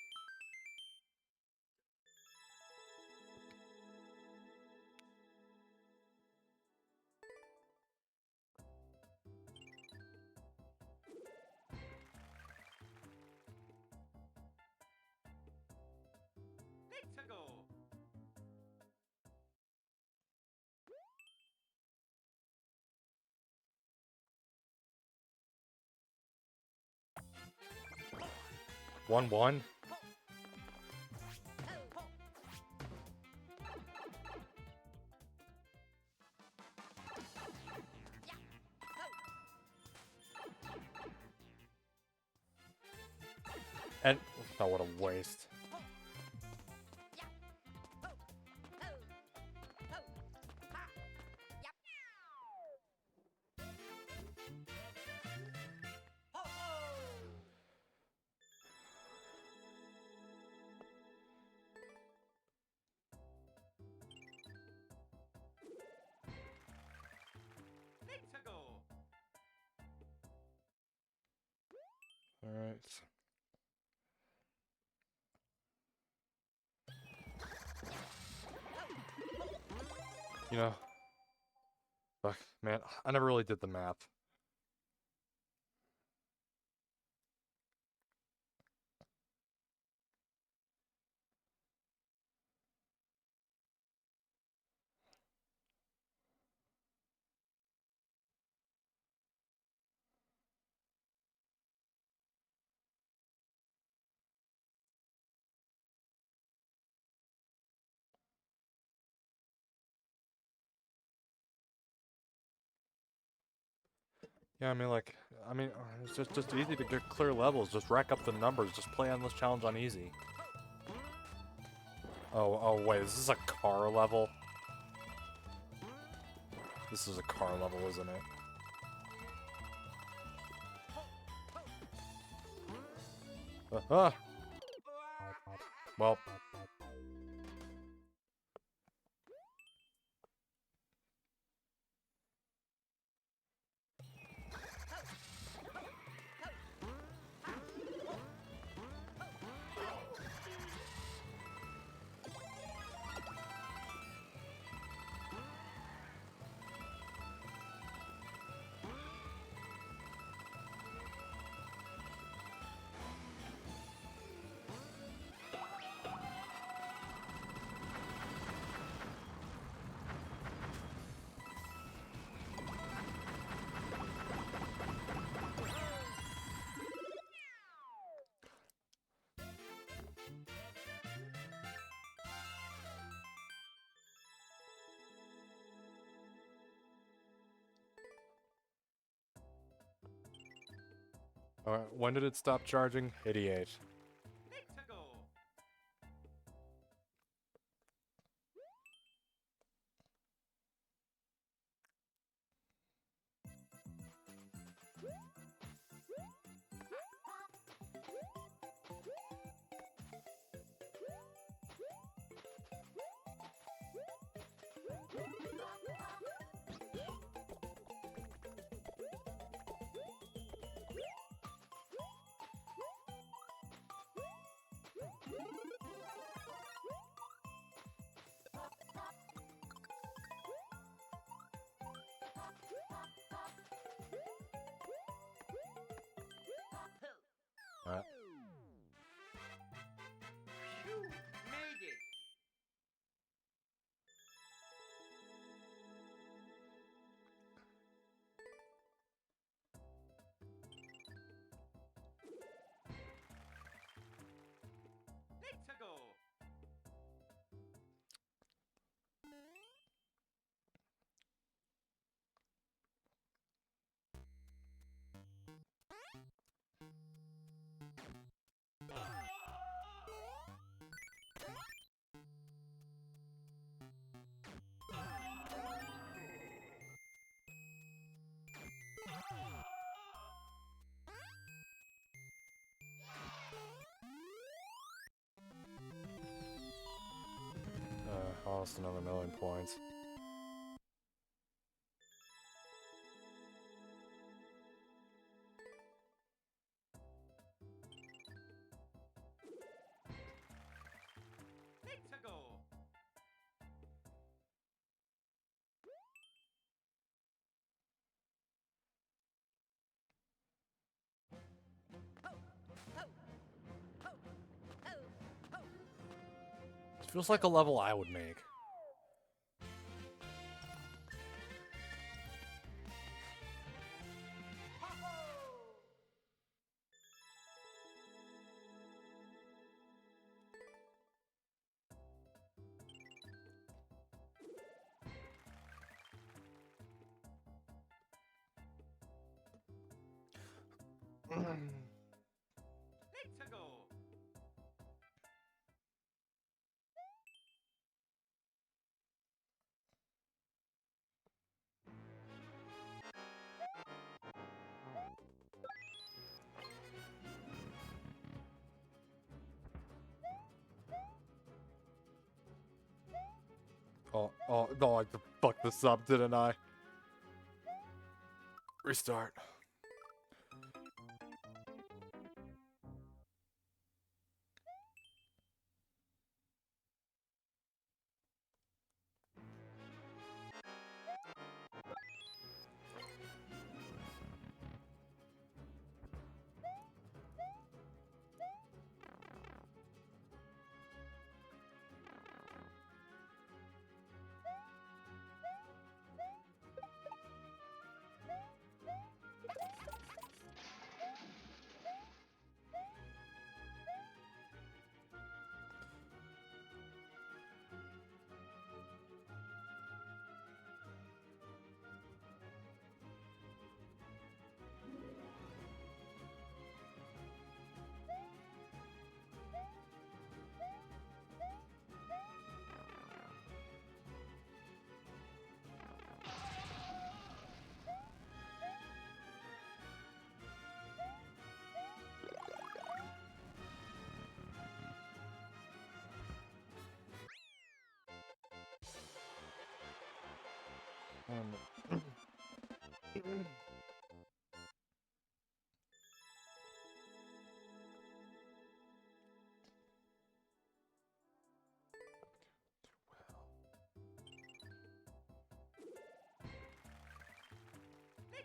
Let's go. One. And oh, what a waste. Let's go. All right. You know, ugh, man, I never really did the math. Yeah, I mean, it's just easy to get clear levels. Just rack up the numbers. Just play endless challenge on easy. Oh, wait, is this a car level? This is a car level, isn't it? Ah! Well. Alright, when did it stop charging? 88. Let's go. lost another 1,000,000 points. Neko. This feels like a level I would make. Neko. Oh, no, I fucked this up, didn't I? Restart.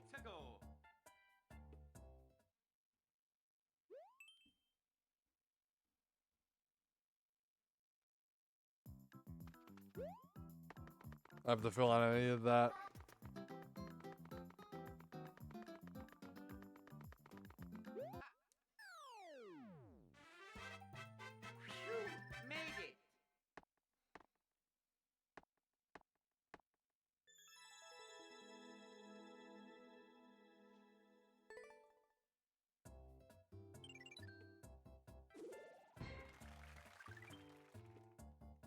Neko. I have the feeling I needed that. You made it.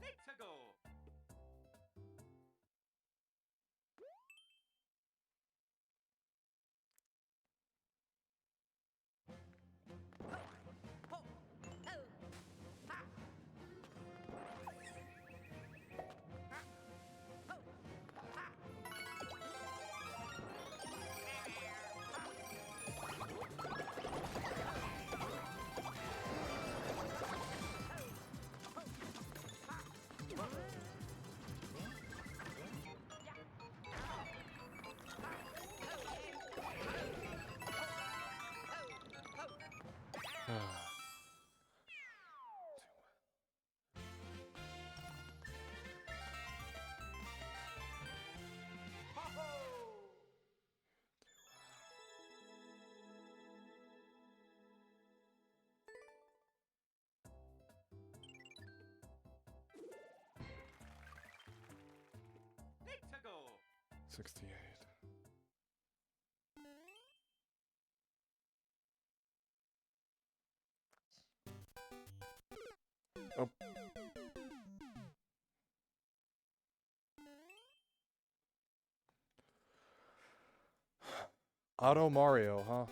Neko. Neko. 68. Oh. Auto Mario, huh?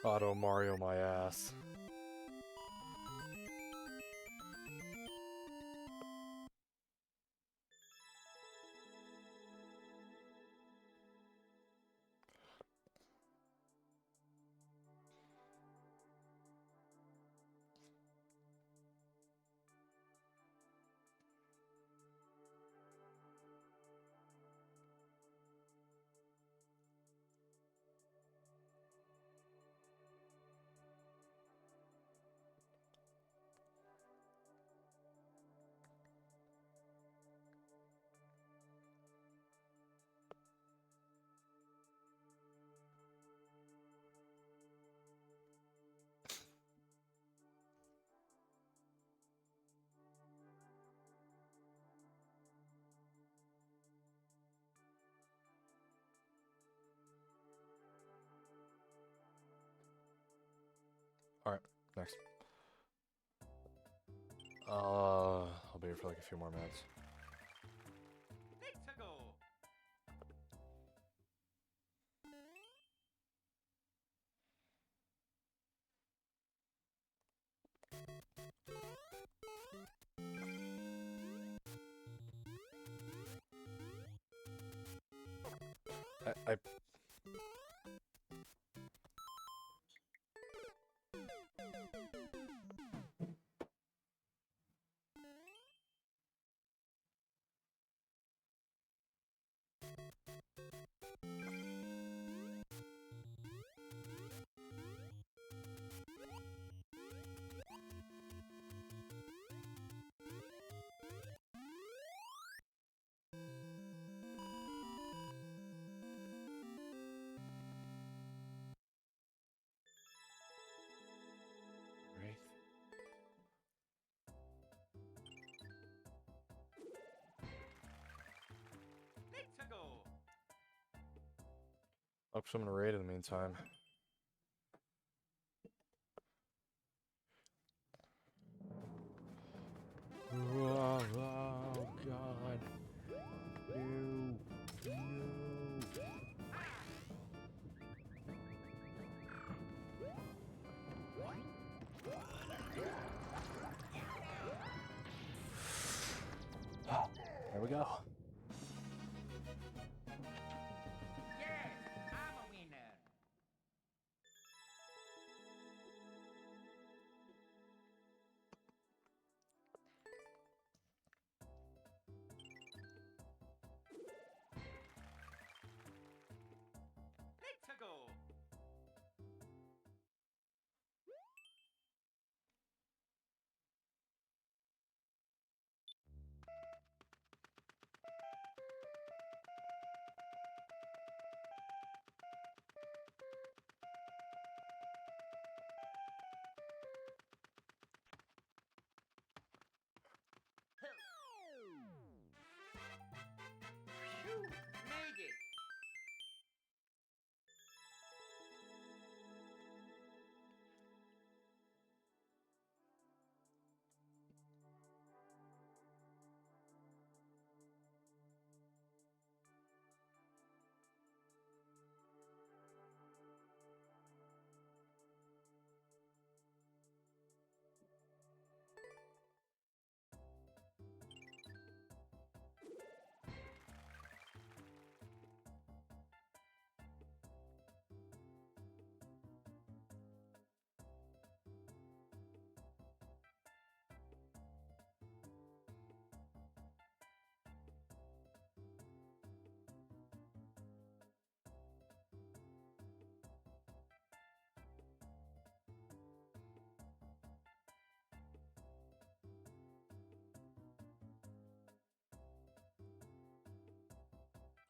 Auto Mario my ass. Alright, next. I'll be here for like a few more minutes. Let's go. I Wraith. Let's go. Hope someone to raid in the meantime. Oh, God. No. No. There we go. Yes, I'm a winner. Let's go. Phew, made it.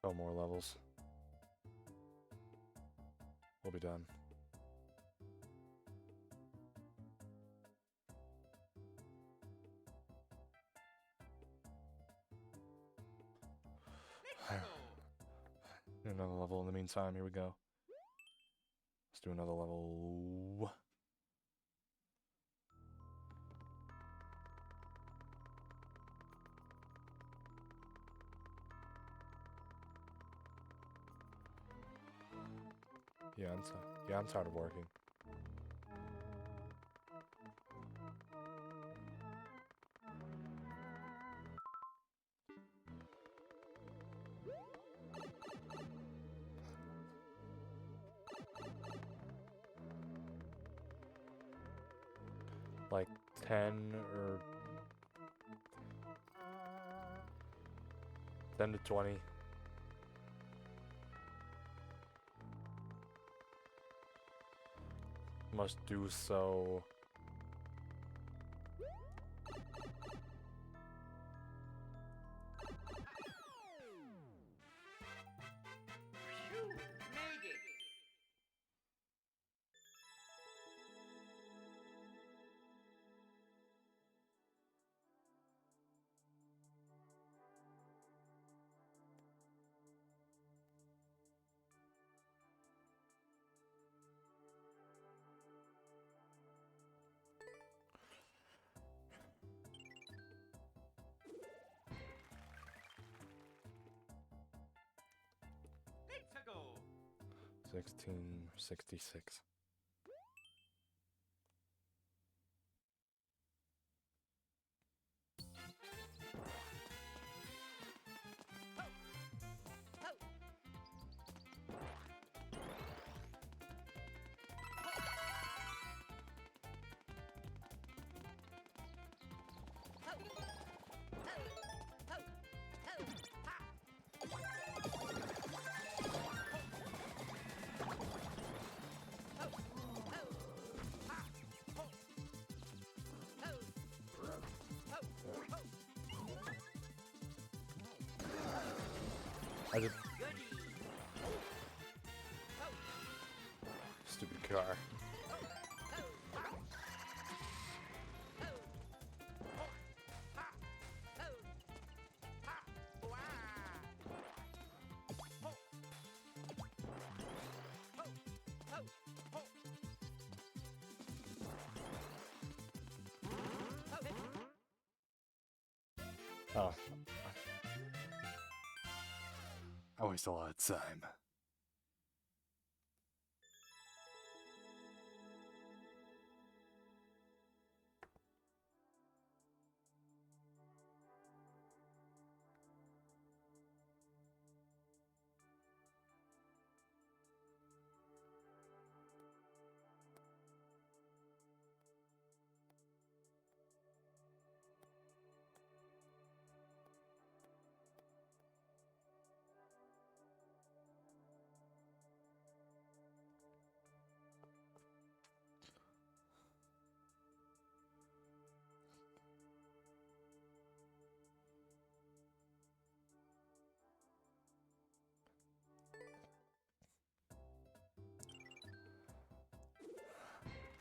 Oh, more levels. We'll be done. Let's go. Another level in the meantime. Here we go. Let's do another level. Yeah, I'm tired of working. 10 or 10 to 20. Must do so. Phew, made it. Let's go. 1666. I just stupid car. Oh. I waste a lot of time.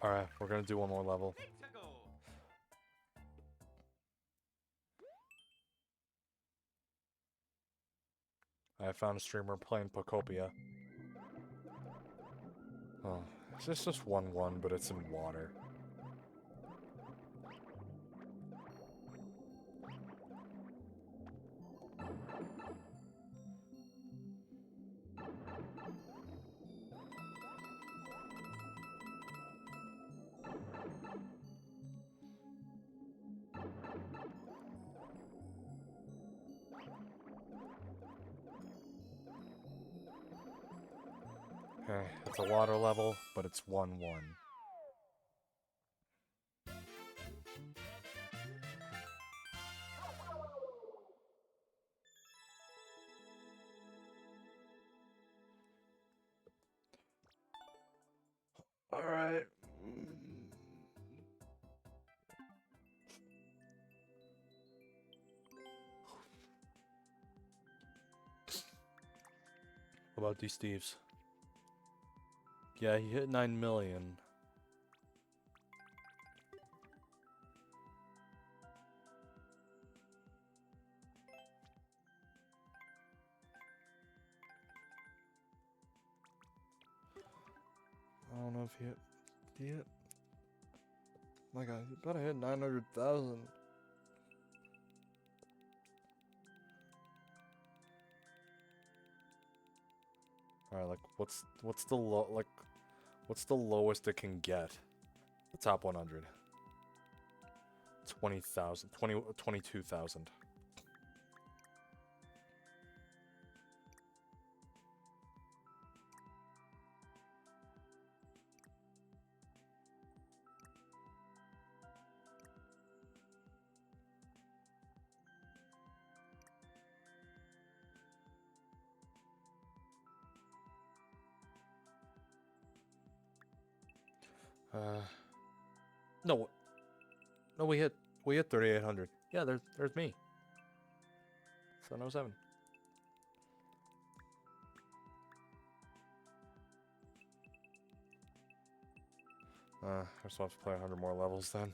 Alright, we're gonna do one more level. Let's go. I found a streamer playing Pocopia. Oh, it's just 1-1, but it's in water. Okay, it's a water level, but it's 1-1. Alright. What about these Steves? Yeah, he hit 9 million. I don't know if he hit. Did he hit? My God, he better hit 900,000. Alright, like what's the what's the lowest it can get? The top 100. 20,000, 22,000. No. No, we hit 3,800. Yeah, there's me. 707. I just have to play 100 more levels then.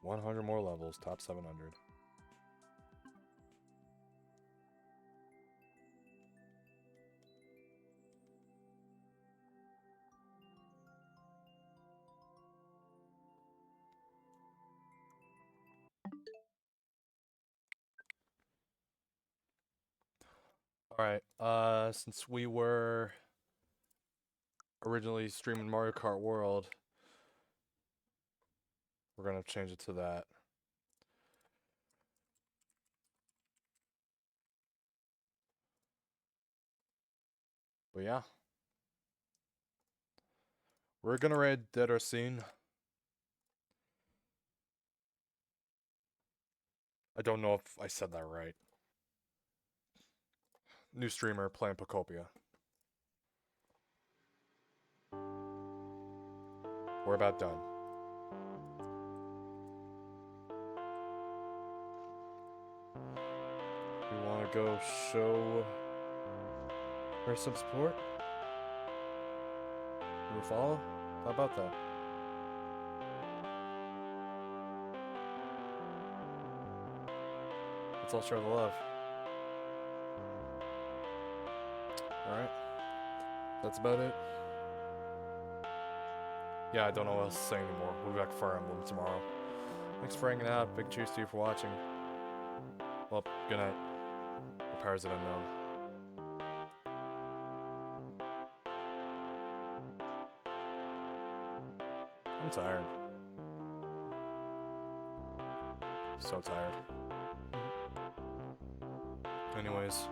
$100 more levels, top 700. Alright, since we were originally streaming Mario Kart World, we're gonna change it to that. But yeah. We're gonna raid Dead or Seen. I don't know if I said that right. New streamer playing Pocopia. We're about done. We want to go show her some support? Do a follow? How about that? Let's all share the love. Alright. That's about it. Yeah, I don't know what else to say anymore. We'll be back to Fire Emblem tomorrow. Thanks for hanging out. Big cheers to you for watching. Well, good night. The powers of unknown. I'm tired. So tired. Anyways.